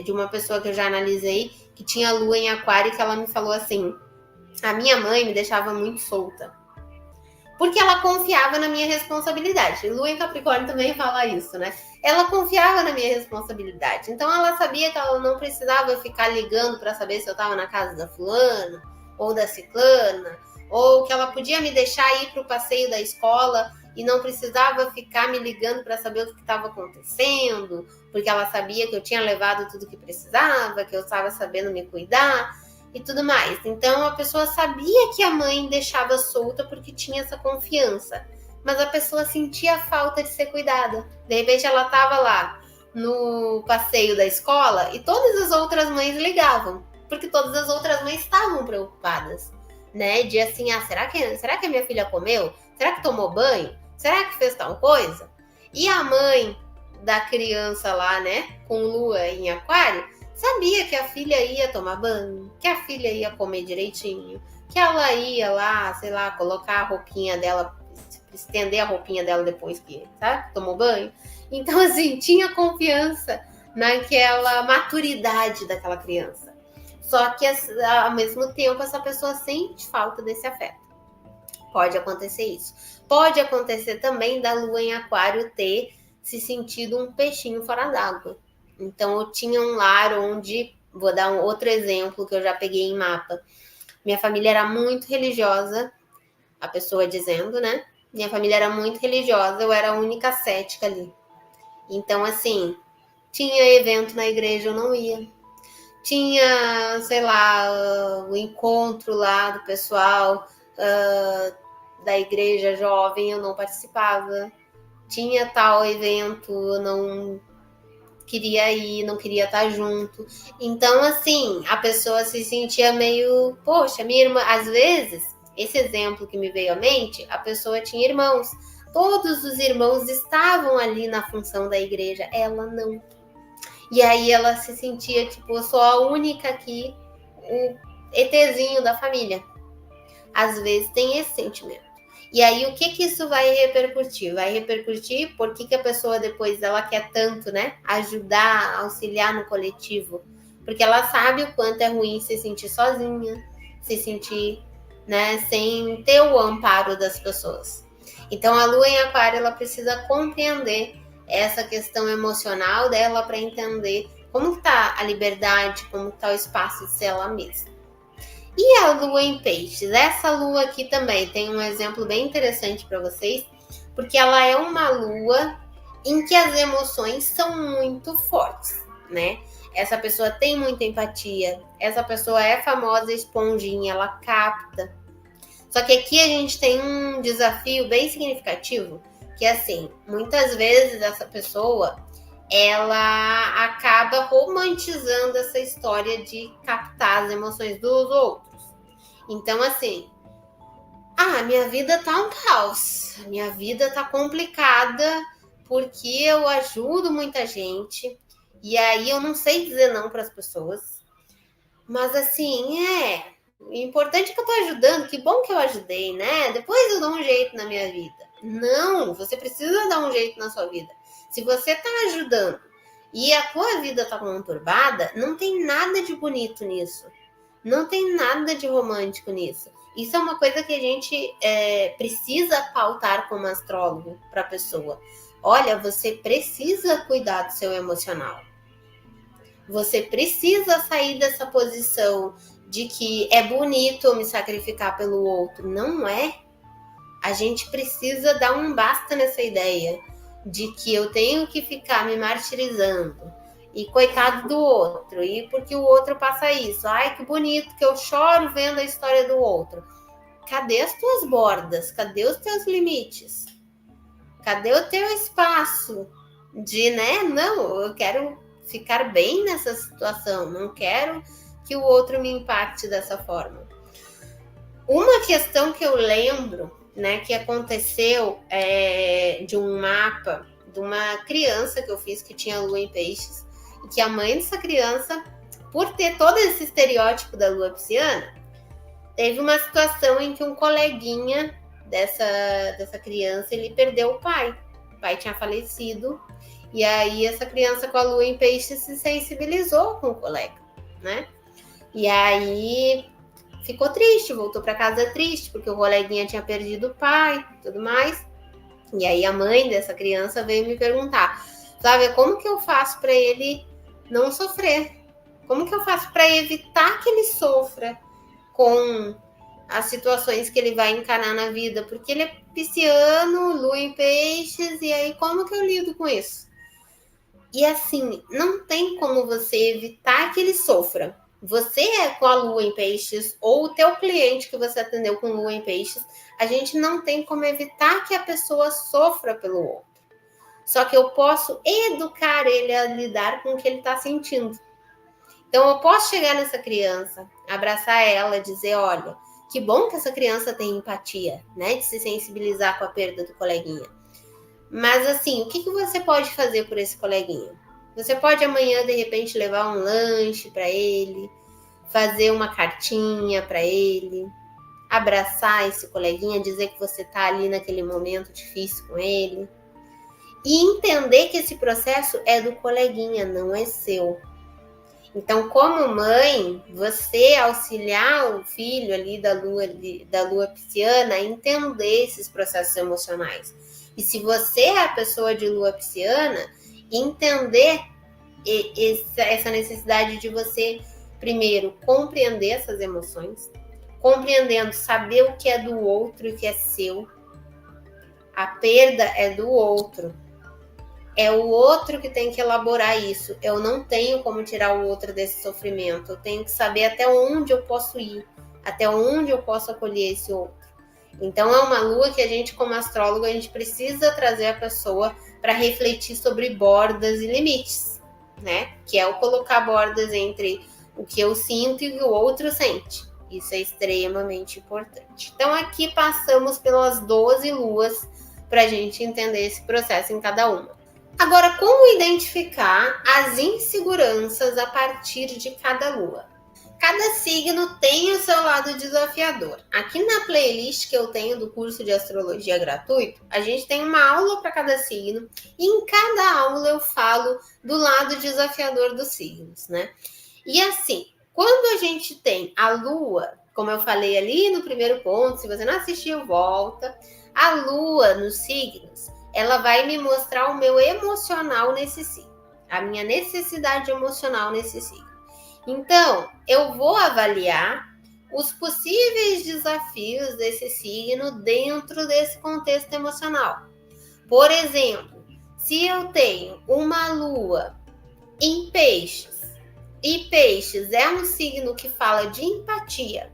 de uma pessoa que eu já analisei, que tinha lua em aquário, que ela me falou assim, a minha mãe me deixava muito solta. Porque ela confiava na minha responsabilidade. Lua em Capricórnio também fala isso, né? Ela confiava na minha responsabilidade. Então ela sabia que ela não precisava ficar ligando para saber se eu estava na casa da fulana ou da ciclana, ou que ela podia me deixar ir para o passeio da escola e não precisava ficar me ligando para saber o que estava acontecendo, porque ela sabia que eu tinha levado tudo que precisava, que eu estava sabendo me cuidar e tudo mais. Então a pessoa sabia que a mãe deixava solta porque tinha essa confiança, mas a pessoa sentia a falta de ser cuidada. De repente ela estava lá no passeio da escola e todas as outras mães ligavam, porque todas as outras mães estavam preocupadas, né? De assim, será que a minha filha comeu? Será que tomou banho? Será que fez tal coisa? E a mãe da criança lá, né, com lua em aquário, sabia que a filha ia tomar banho, que a filha ia comer direitinho, que ela ia lá, sei lá, colocar a roupinha dela, estender a roupinha dela depois que, sabe, tomou banho. Então, assim, tinha confiança naquela maturidade daquela criança. Só que, ao mesmo tempo, essa pessoa sente falta desse afeto. Pode acontecer isso. Pode acontecer também da lua em aquário ter se sentido um peixinho fora d'água. Então, eu tinha um lar onde, vou dar um outro exemplo que eu já peguei em mapa. Minha família era muito religiosa, a pessoa dizendo, né? Minha família era muito religiosa, eu era a única cética ali. Então, assim, tinha evento na igreja, eu não ia. Tinha, sei lá, o encontro lá do pessoal da igreja jovem, eu não participava. Tinha tal evento, eu não queria ir, não queria estar junto. Então, assim, a pessoa se sentia meio, poxa, minha irmã, às vezes, esse exemplo que me veio à mente, a pessoa tinha irmãos. Todos os irmãos estavam ali na função da igreja, ela não. E aí ela se sentia, tipo, eu sou a única aqui, o ETzinho da família. Às vezes tem esse sentimento. E aí, o que isso vai repercutir? Vai repercutir por que a pessoa depois ela quer tanto, né? Ajudar, auxiliar no coletivo. Porque ela sabe o quanto é ruim se sentir sozinha, se sentir, né, sem ter o amparo das pessoas. Então, a lua em aquário, ela precisa compreender essa questão emocional dela para entender como está a liberdade, como está o espaço de ser ela mesma. E a lua em peixes? Essa lua aqui também tem um exemplo bem interessante para vocês, porque ela é uma lua em que as emoções são muito fortes, né? Essa pessoa tem muita empatia, essa pessoa é famosa esponjinha, ela capta. Só que aqui a gente tem um desafio bem significativo, que é assim, muitas vezes essa pessoa, ela acaba romantizando essa história de captar as emoções dos outros. Então, assim, minha vida tá um caos, minha vida tá complicada porque eu ajudo muita gente e aí eu não sei dizer não para as pessoas. Mas assim, o importante é que eu tô ajudando, que bom que eu ajudei, né? Depois eu dou um jeito na minha vida. Não, você precisa dar um jeito na sua vida. Se você tá ajudando e a tua vida tá conturbada, não tem nada de bonito nisso. Não tem nada de romântico nisso. Isso é uma coisa que a gente precisa pautar como astrólogo para a pessoa. Olha, você precisa cuidar do seu emocional. Você precisa sair dessa posição de que é bonito eu me sacrificar pelo outro. Não é. A gente precisa dar um basta nessa ideia de que eu tenho que ficar me martirizando. E coitado do outro, e porque o outro passa isso. Ai, que bonito, que eu choro vendo a história do outro. Cadê as tuas bordas? Cadê os teus limites? Cadê o teu espaço de, né? Não, eu quero ficar bem nessa situação, não quero que o outro me impacte dessa forma. Uma questão que eu lembro, né, que aconteceu de um mapa de uma criança que eu fiz que tinha lua em peixes, e que a mãe dessa criança, por ter todo esse estereótipo da lua pisciana, teve uma situação em que um coleguinha dessa criança, ele perdeu o pai. O pai tinha falecido, e aí essa criança com a lua em peixes se sensibilizou com o colega, né? E aí ficou triste, voltou para casa triste, porque o coleguinha tinha perdido o pai e tudo mais. E aí a mãe dessa criança veio me perguntar, Flávia, como que eu faço para ele não sofrer? Como que eu faço para evitar que ele sofra com as situações que ele vai encarar na vida? Porque ele é pisciano, lua em peixes, e aí como que eu lido com isso? E assim, não tem como você evitar que ele sofra. Você é com a lua em peixes, ou o teu cliente que você atendeu com lua em peixes, a gente não tem como evitar que a pessoa sofra pelo outro. Só que eu posso educar ele a lidar com o que ele está sentindo. Então eu posso chegar nessa criança, abraçar ela, dizer, olha, que bom que essa criança tem empatia, né? De se sensibilizar com a perda do coleguinha. Mas assim, o que você pode fazer por esse coleguinha? Você pode amanhã, de repente, levar um lanche para ele, fazer uma cartinha para ele, abraçar esse coleguinha, dizer que você está ali naquele momento difícil com ele. E entender que esse processo é do coleguinha, não é seu. Então, como mãe, você auxiliar o filho ali da lua pisciana a entender esses processos emocionais. E se você é a pessoa de lua pisciana, entender essa necessidade de você, primeiro, compreender essas emoções, compreendendo, saber o que é do outro e o que é seu. A perda é do outro. É o outro que tem que elaborar isso. Eu não tenho como tirar o outro desse sofrimento. Eu tenho que saber até onde eu posso ir, até onde eu posso acolher esse outro. Então é uma lua que a gente, como astrólogo, a gente precisa trazer a pessoa para refletir sobre bordas e limites, né? Que é o colocar bordas entre o que eu sinto e o que o outro sente. Isso é extremamente importante. Então aqui passamos pelas 12 luas para a gente entender esse processo em cada uma. Agora, como identificar as inseguranças a partir de cada lua? Cada signo tem o seu lado desafiador. Aqui na playlist que eu tenho do curso de astrologia gratuito, a gente tem uma aula para cada signo e em cada aula eu falo do lado desafiador dos signos, né? E assim, quando a gente tem a lua, como eu falei ali no primeiro ponto, se você não assistiu, volta. A lua nos signos, ela vai me mostrar o meu emocional nesse signo, a minha necessidade emocional nesse signo. Então, eu vou avaliar os possíveis desafios desse signo dentro desse contexto emocional. Por exemplo, se eu tenho uma lua em peixes, e peixes é um signo que fala de empatia,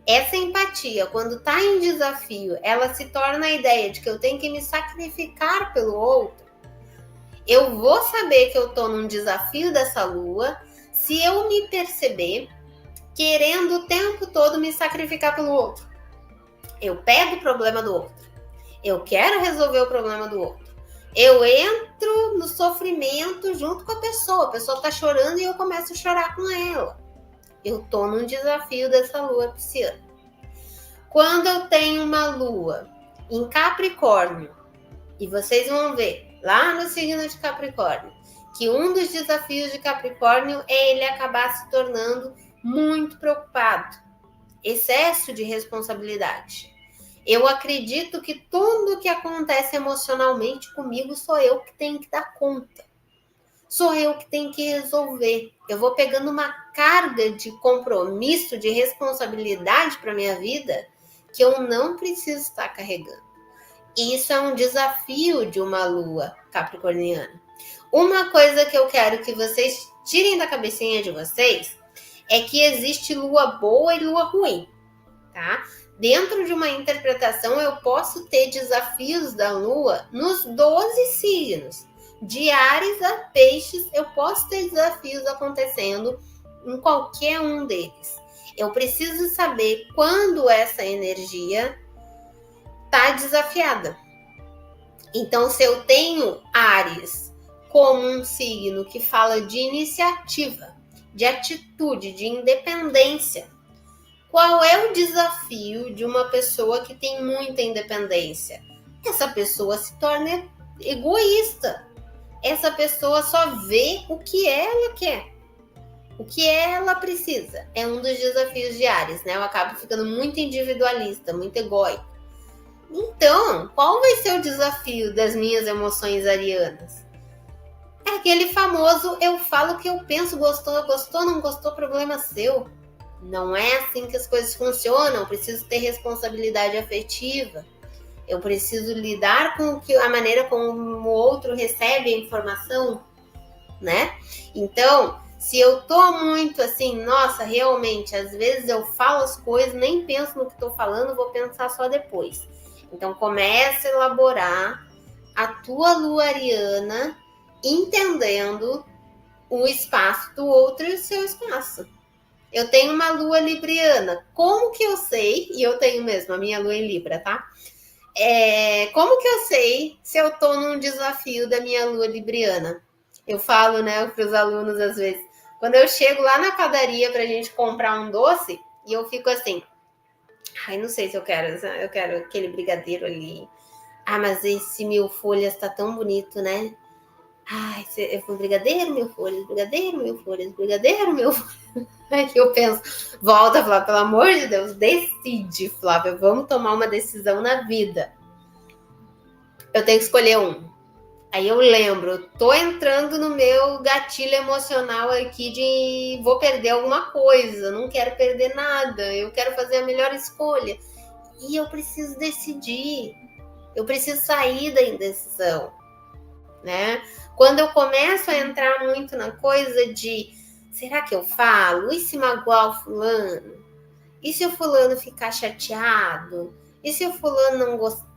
essa empatia, quando está em desafio, ela se torna a ideia de que eu tenho que me sacrificar pelo outro. Eu vou saber que eu estou num desafio dessa lua se eu me perceber querendo o tempo todo me sacrificar pelo outro. Eu pego o problema do outro. Eu quero resolver o problema do outro. Eu entro no sofrimento junto com a pessoa está chorando e eu começo a chorar com ela. Eu estou num desafio dessa lua pisciana. Quando eu tenho uma lua em Capricórnio, e vocês vão ver lá no signo de Capricórnio, que um dos desafios de Capricórnio é ele acabar se tornando muito preocupado. Excesso de responsabilidade. Eu acredito que tudo que acontece emocionalmente comigo sou eu que tenho que dar conta. Sou eu que tenho que resolver. Eu vou pegando uma carga de compromisso, de responsabilidade para minha vida que eu não preciso estar carregando. E isso é um desafio de uma lua capricorniana. Uma coisa que eu quero que vocês tirem da cabecinha de vocês é que existe lua boa e lua ruim, tá? Dentro de uma interpretação, eu posso ter desafios da lua nos 12 signos. De Áries a Peixes, eu posso ter desafios acontecendo em qualquer um deles. Eu preciso saber quando essa energia está desafiada. Então, se eu tenho Áries como um signo que fala de iniciativa, de atitude, de independência, qual é o desafio de uma pessoa que tem muita independência? Essa pessoa se torna egoísta. Essa pessoa só vê o que ela quer. O que ela precisa é um dos desafios diários, né? Eu acabo ficando muito individualista, muito egóico. Então, qual vai ser o desafio das minhas emoções arianas? É aquele famoso eu falo o que eu penso, gostou, gostou, não gostou, problema seu. Não é assim que as coisas funcionam, eu preciso ter responsabilidade afetiva. Eu preciso lidar com a maneira como o outro recebe a informação, né? Então, se eu tô muito assim, nossa, realmente, às vezes eu falo as coisas, nem penso no que tô falando, vou pensar só depois. Então, comece a elaborar a tua lua ariana, entendendo o espaço do outro e o seu espaço. Eu tenho uma lua libriana. Como que eu sei? E eu tenho mesmo a minha lua em Libra, tá? Como que eu sei se eu tô num desafio da minha lua libriana? Eu falo, né, para os alunos às vezes, quando eu chego lá na padaria pra gente comprar um doce, e eu fico assim, ai, não sei se eu quero aquele brigadeiro ali. Ah, mas esse mil folhas tá tão bonito, né? Ai, brigadeiro, mil folhas, brigadeiro, mil folhas, brigadeiro, mil folhas. Aí eu penso, volta, Flávia, pelo amor de Deus, decide, Flávia, vamos tomar uma decisão na vida. Eu tenho que escolher um. Aí eu lembro, tô entrando no meu gatilho emocional aqui de vou perder alguma coisa, não quero perder nada, eu quero fazer a melhor escolha. E eu preciso decidir, eu preciso sair da indecisão, né? Quando eu começo a entrar muito na coisa de será que eu falo? E se magoar o fulano? E se o fulano ficar chateado? E se o fulano não gostar?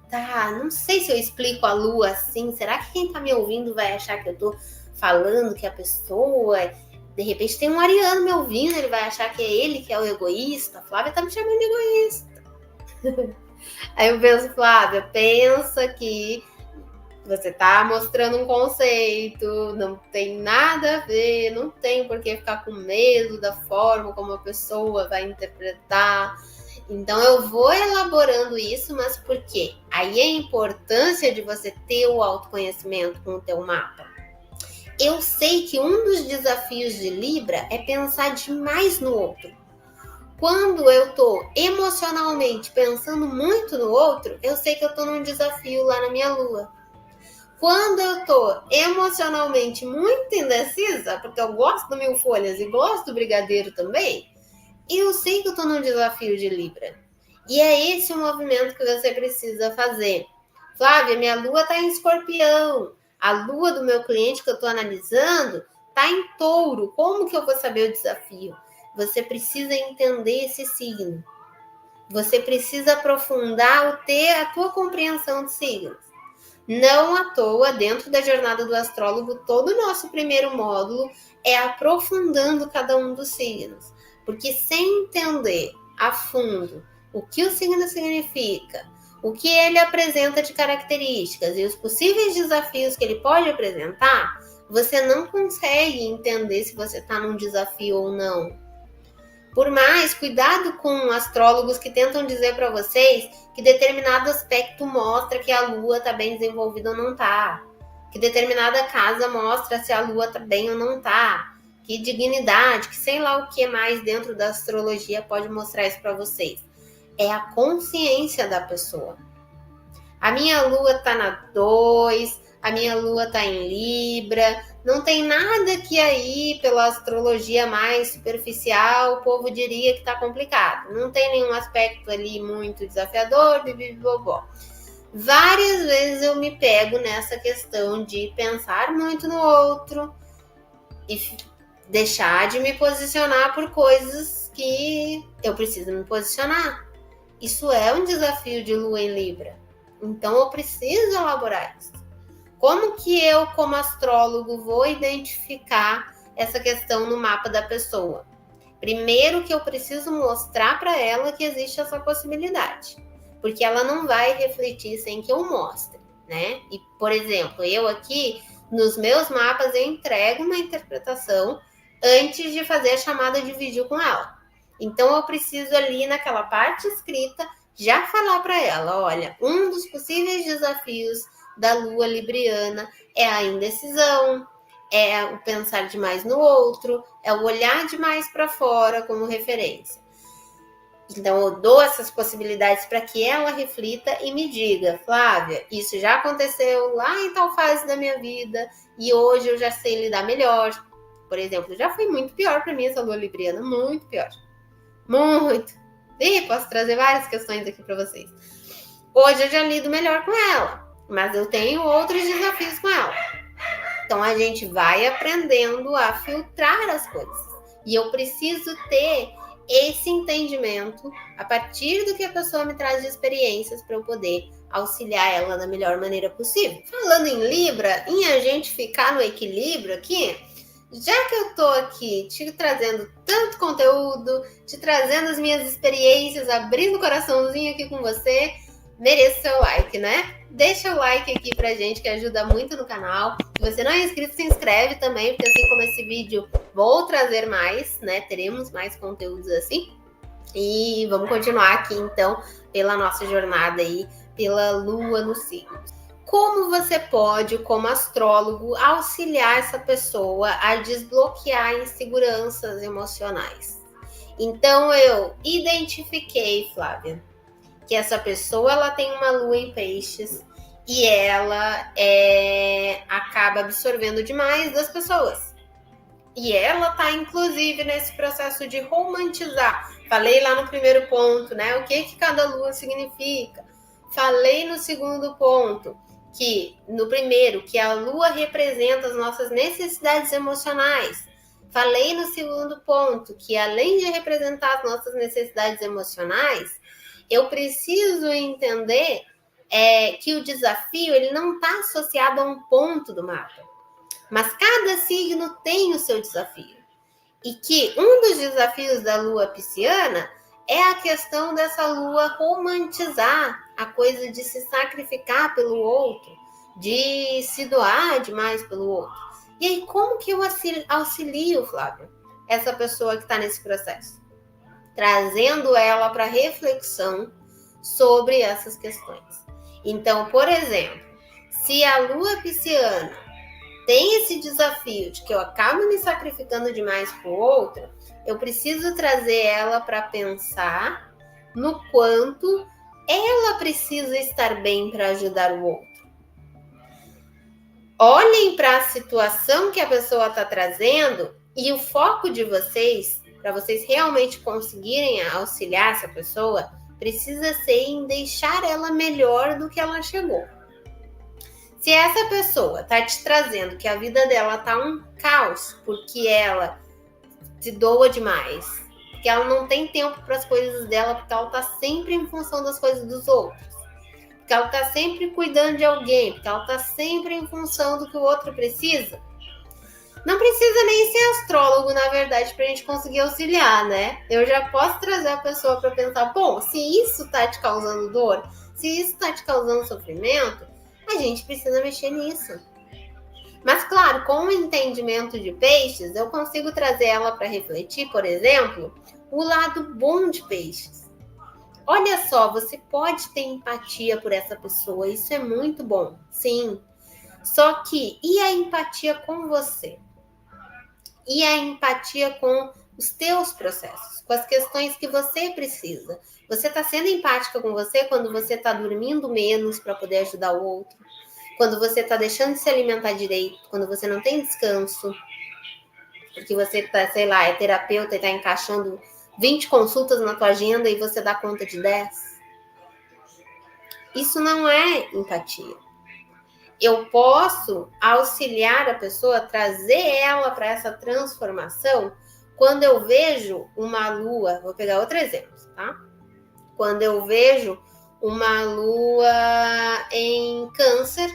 Não sei se eu explico a lua assim. Será que quem tá me ouvindo vai achar que eu tô falando que a pessoa... De repente tem um ariano me ouvindo, ele vai achar que é ele que é o egoísta. A Flávia tá me chamando de egoísta. Aí eu penso, Flávia, pensa que você tá mostrando um conceito, não tem nada a ver, não tem por que ficar com medo da forma como a pessoa vai interpretar. Então eu vou elaborando isso, mas por quê? Aí a importância de você ter o autoconhecimento com o teu mapa. Eu sei que um dos desafios de Libra é pensar demais no outro. Quando eu tô emocionalmente pensando muito no outro, eu sei que eu tô num desafio lá na minha lua. Quando eu tô emocionalmente muito indecisa, porque eu gosto do mil folhas e gosto do brigadeiro também, eu sei que eu tô num desafio de Libra. E é esse o movimento que você precisa fazer. Flávia, minha lua tá em escorpião. A lua do meu cliente que eu tô analisando tá em touro. Como que eu vou saber o desafio? Você precisa entender esse signo. Você precisa aprofundar ter a tua compreensão de signos. Não à toa, dentro da jornada do astrólogo, todo o nosso primeiro módulo é aprofundando cada um dos signos. Porque sem entender a fundo o que o signo significa, o que ele apresenta de características e os possíveis desafios que ele pode apresentar, você não consegue entender se você está num desafio ou não. Por mais, cuidado com astrólogos que tentam dizer para vocês que determinado aspecto mostra que a lua está bem desenvolvida ou não está. Que determinada casa mostra se a lua está bem ou não está. Que dignidade, que sei lá o que mais dentro da astrologia pode mostrar isso para vocês. É a consciência da pessoa. A minha lua está na 2, a minha lua está em Libra. Não tem nada que aí, pela astrologia mais superficial, o povo diria que está complicado. Não tem nenhum aspecto ali muito desafiador, bibibobó. Várias vezes eu me pego nessa questão de pensar muito no outro e deixar de me posicionar por coisas que eu preciso me posicionar. Isso é um desafio de lua em Libra. Então eu preciso elaborar isso. Como que eu, como astrólogo, vou identificar essa questão no mapa da pessoa? Primeiro que eu preciso mostrar para ela que existe essa possibilidade, porque ela não vai refletir sem que eu mostre, né? E, por exemplo, eu aqui, nos meus mapas, eu entrego uma interpretação antes de fazer a chamada de vídeo com ela. Então, eu preciso ali, naquela parte escrita, já falar para ela, olha, um dos possíveis desafios da lua libriana é a indecisão, é o pensar demais no outro, é o olhar demais para fora como referência. Então, eu dou essas possibilidades para que ela reflita e me diga, Flávia, isso já aconteceu lá em tal fase da minha vida e hoje eu já sei lidar melhor. Por exemplo, já foi muito pior para mim essa lua libriana, muito pior. Muito. E posso trazer várias questões aqui para vocês. Hoje eu já lido melhor com ela, mas eu tenho outros desafios com ela. Então, a gente vai aprendendo a filtrar as coisas. E eu preciso ter esse entendimento a partir do que a pessoa me traz de experiências para eu poder auxiliar ela da melhor maneira possível. Falando em Libra, em a gente ficar no equilíbrio aqui, já que eu tô aqui te trazendo tanto conteúdo, te trazendo as minhas experiências, abrindo o coraçãozinho aqui com você, mereço seu like, né? Deixa o like aqui pra gente, que ajuda muito no canal. Se você não é inscrito, se inscreve também, porque assim como esse vídeo, vou trazer mais, né? Teremos mais conteúdos assim. E vamos continuar aqui, então, pela nossa jornada aí, pela Lua no signo. Como você pode, como astrólogo, auxiliar essa pessoa a desbloquear inseguranças emocionais? Então, eu identifiquei, Flávia, que essa pessoa ela tem uma lua em peixes e ela acaba absorvendo demais das pessoas. E ela tá, inclusive, nesse processo de romantizar. Falei lá no primeiro ponto, né? O que cada lua significa. Falei no segundo ponto, que no primeiro, que a lua representa as nossas necessidades emocionais. Falei no segundo ponto, que além de representar as nossas necessidades emocionais, eu preciso entender que o desafio ele não está associado a um ponto do mapa, mas cada signo tem o seu desafio. E que um dos desafios da lua pisciana é a questão dessa lua romantizar a coisa de se sacrificar pelo outro, de se doar demais pelo outro. E aí, como que eu auxilio, Flávia, essa pessoa que está nesse processo? Trazendo ela para reflexão sobre essas questões. Então, por exemplo, se a lua pisciana tem esse desafio de que eu acabo me sacrificando demais para o outro, eu preciso trazer ela para pensar no quanto ela precisa estar bem para ajudar o outro. Olhem para a situação que a pessoa está trazendo e o foco de vocês, para vocês realmente conseguirem auxiliar essa pessoa, precisa ser em deixar ela melhor do que ela chegou. Se essa pessoa está te trazendo que a vida dela tá um caos porque ela se doa demais, que ela não tem tempo para as coisas dela, porque ela tá sempre em função das coisas dos outros, porque ela tá sempre cuidando de alguém, porque ela tá sempre em função do que o outro precisa, não precisa nem ser astrólogo, na verdade, para a gente conseguir auxiliar, né? Eu já posso trazer a pessoa para pensar, bom, se isso tá te causando dor, se isso tá te causando sofrimento, a gente precisa mexer nisso. Mas, claro, com o entendimento de peixes, eu consigo trazer ela para refletir, por exemplo, o lado bom de peixes. Olha só, você pode ter empatia por essa pessoa, isso é muito bom, sim. Só que, e a empatia com você? E a empatia com os teus processos, com as questões que você precisa. Você está sendo empática com você quando você está dormindo menos para poder ajudar o outro, quando você está deixando de se alimentar direito, quando você não tem descanso, porque você está, sei lá, é terapeuta e está encaixando 20 consultas na tua agenda e você dá conta de 10. Isso não é empatia. Eu posso auxiliar a pessoa, trazer ela para essa transformação quando eu vejo uma lua, vou pegar outro exemplo, tá? Quando eu vejo uma lua em Câncer,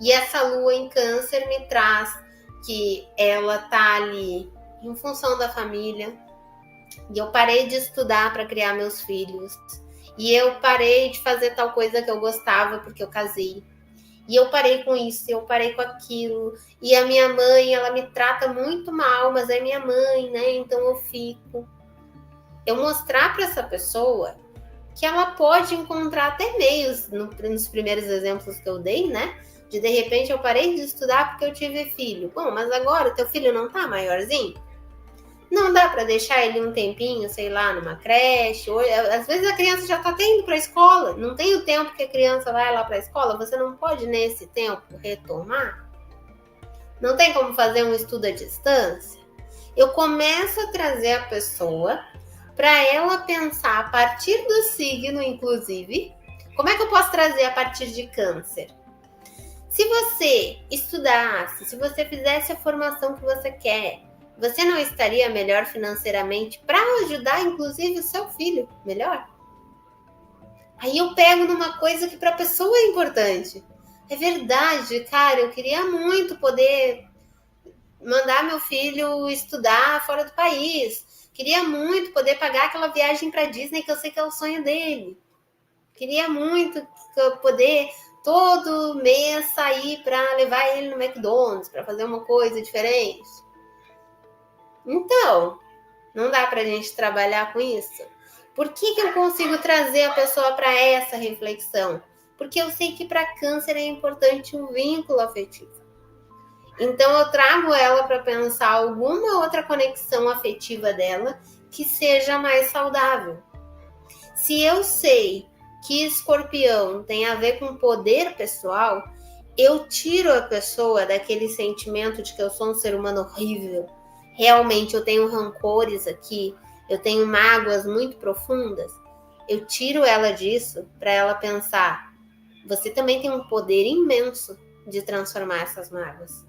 e essa lua em Câncer me traz que ela tá ali em função da família, e eu parei de estudar para criar meus filhos, e eu parei de fazer tal coisa que eu gostava porque eu casei. E eu parei com isso, eu parei com aquilo. E a minha mãe, ela me trata muito mal, mas é minha mãe, né? Então eu fico. Eu mostrar para essa pessoa que ela pode encontrar até meios, nos primeiros exemplos que eu dei, né? de repente eu parei de estudar porque eu tive filho. Bom, mas agora teu filho não tá maiorzinho? Não dá para deixar ele um tempinho, sei lá, numa creche. Ou, às vezes a criança já tá indo para a escola. Não tem o tempo que a criança vai lá para a escola. Você não pode, nesse tempo, retomar. Não tem como fazer um estudo à distância. Eu começo a trazer a pessoa para ela pensar a partir do signo, inclusive. Como é que eu posso trazer a partir de Câncer? Se você estudasse, se você fizesse a formação que você quer, você não estaria melhor financeiramente para ajudar, inclusive, o seu filho melhor? Aí eu pego numa coisa que para a pessoa é importante. É verdade, cara, eu queria muito poder mandar meu filho estudar fora do país. Queria muito poder pagar aquela viagem para Disney que eu sei que é o sonho dele. Queria muito poder todo mês sair para levar ele no McDonald's, para fazer uma coisa diferente. Então, não dá para a gente trabalhar com isso. Por que eu consigo trazer a pessoa para essa reflexão? Porque eu sei que para Câncer é importante um vínculo afetivo. Então eu trago ela para pensar alguma outra conexão afetiva dela que seja mais saudável. Se eu sei que Escorpião tem a ver com poder pessoal, eu tiro a pessoa daquele sentimento de que eu sou um ser humano horrível. Realmente eu tenho rancores aqui, eu tenho mágoas muito profundas. Eu tiro ela disso para ela pensar: você também tem um poder imenso de transformar essas mágoas.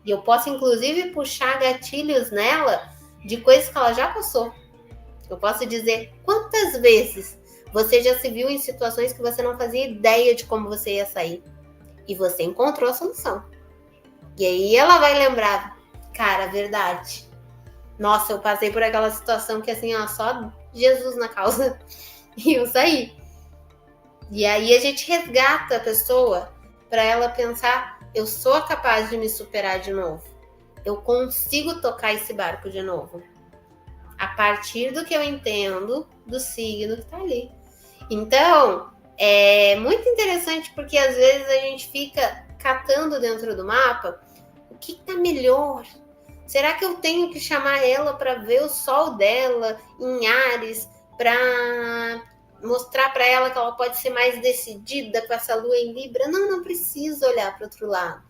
E eu posso, inclusive, puxar gatilhos nela de coisas que ela já passou. Eu posso dizer quantas vezes você já se viu em situações que você não fazia ideia de como você ia sair. E você encontrou a solução. E aí ela vai lembrar: cara, verdade. Nossa, eu passei por aquela situação que assim, ó, só Jesus na causa. E eu saí. E aí a gente resgata a pessoa para ela pensar: eu sou capaz de me superar de novo. Eu consigo tocar esse barco de novo. A partir do que eu entendo do signo que tá ali. Então, é muito interessante porque às vezes a gente fica catando dentro do mapa o que tá melhor. Será que eu tenho que chamar ela para ver o sol dela em Áries, para mostrar para ela que ela pode ser mais decidida com essa lua em Libra? Não preciso olhar para outro lado.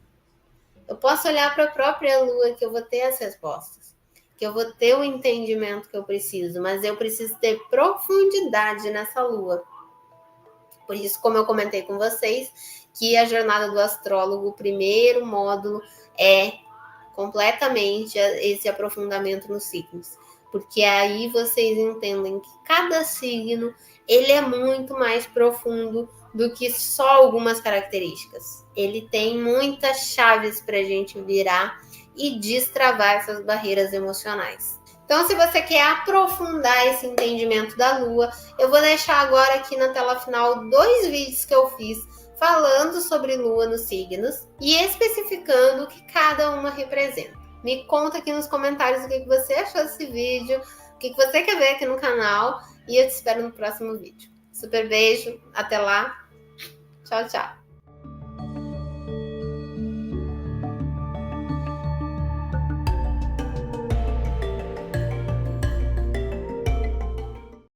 Eu posso olhar para a própria lua que eu vou ter as respostas, que eu vou ter o entendimento que eu preciso, mas eu preciso ter profundidade nessa lua. Por isso, como eu comentei com vocês, que a jornada do astrólogo, o primeiro módulo é completamente esse aprofundamento nos signos. Porque aí vocês entendem que cada signo ele é muito mais profundo do que só algumas características. Ele tem muitas chaves para a gente virar e destravar essas barreiras emocionais. Então, se você quer aprofundar esse entendimento da Lua, eu vou deixar agora aqui na tela final 2 vídeos que eu fiz falando sobre Lua nos signos e especificando o que cada uma representa. Me conta aqui nos comentários o que você achou desse vídeo, o que você quer ver aqui no canal e eu te espero no próximo vídeo. Super beijo, até lá, tchau, tchau!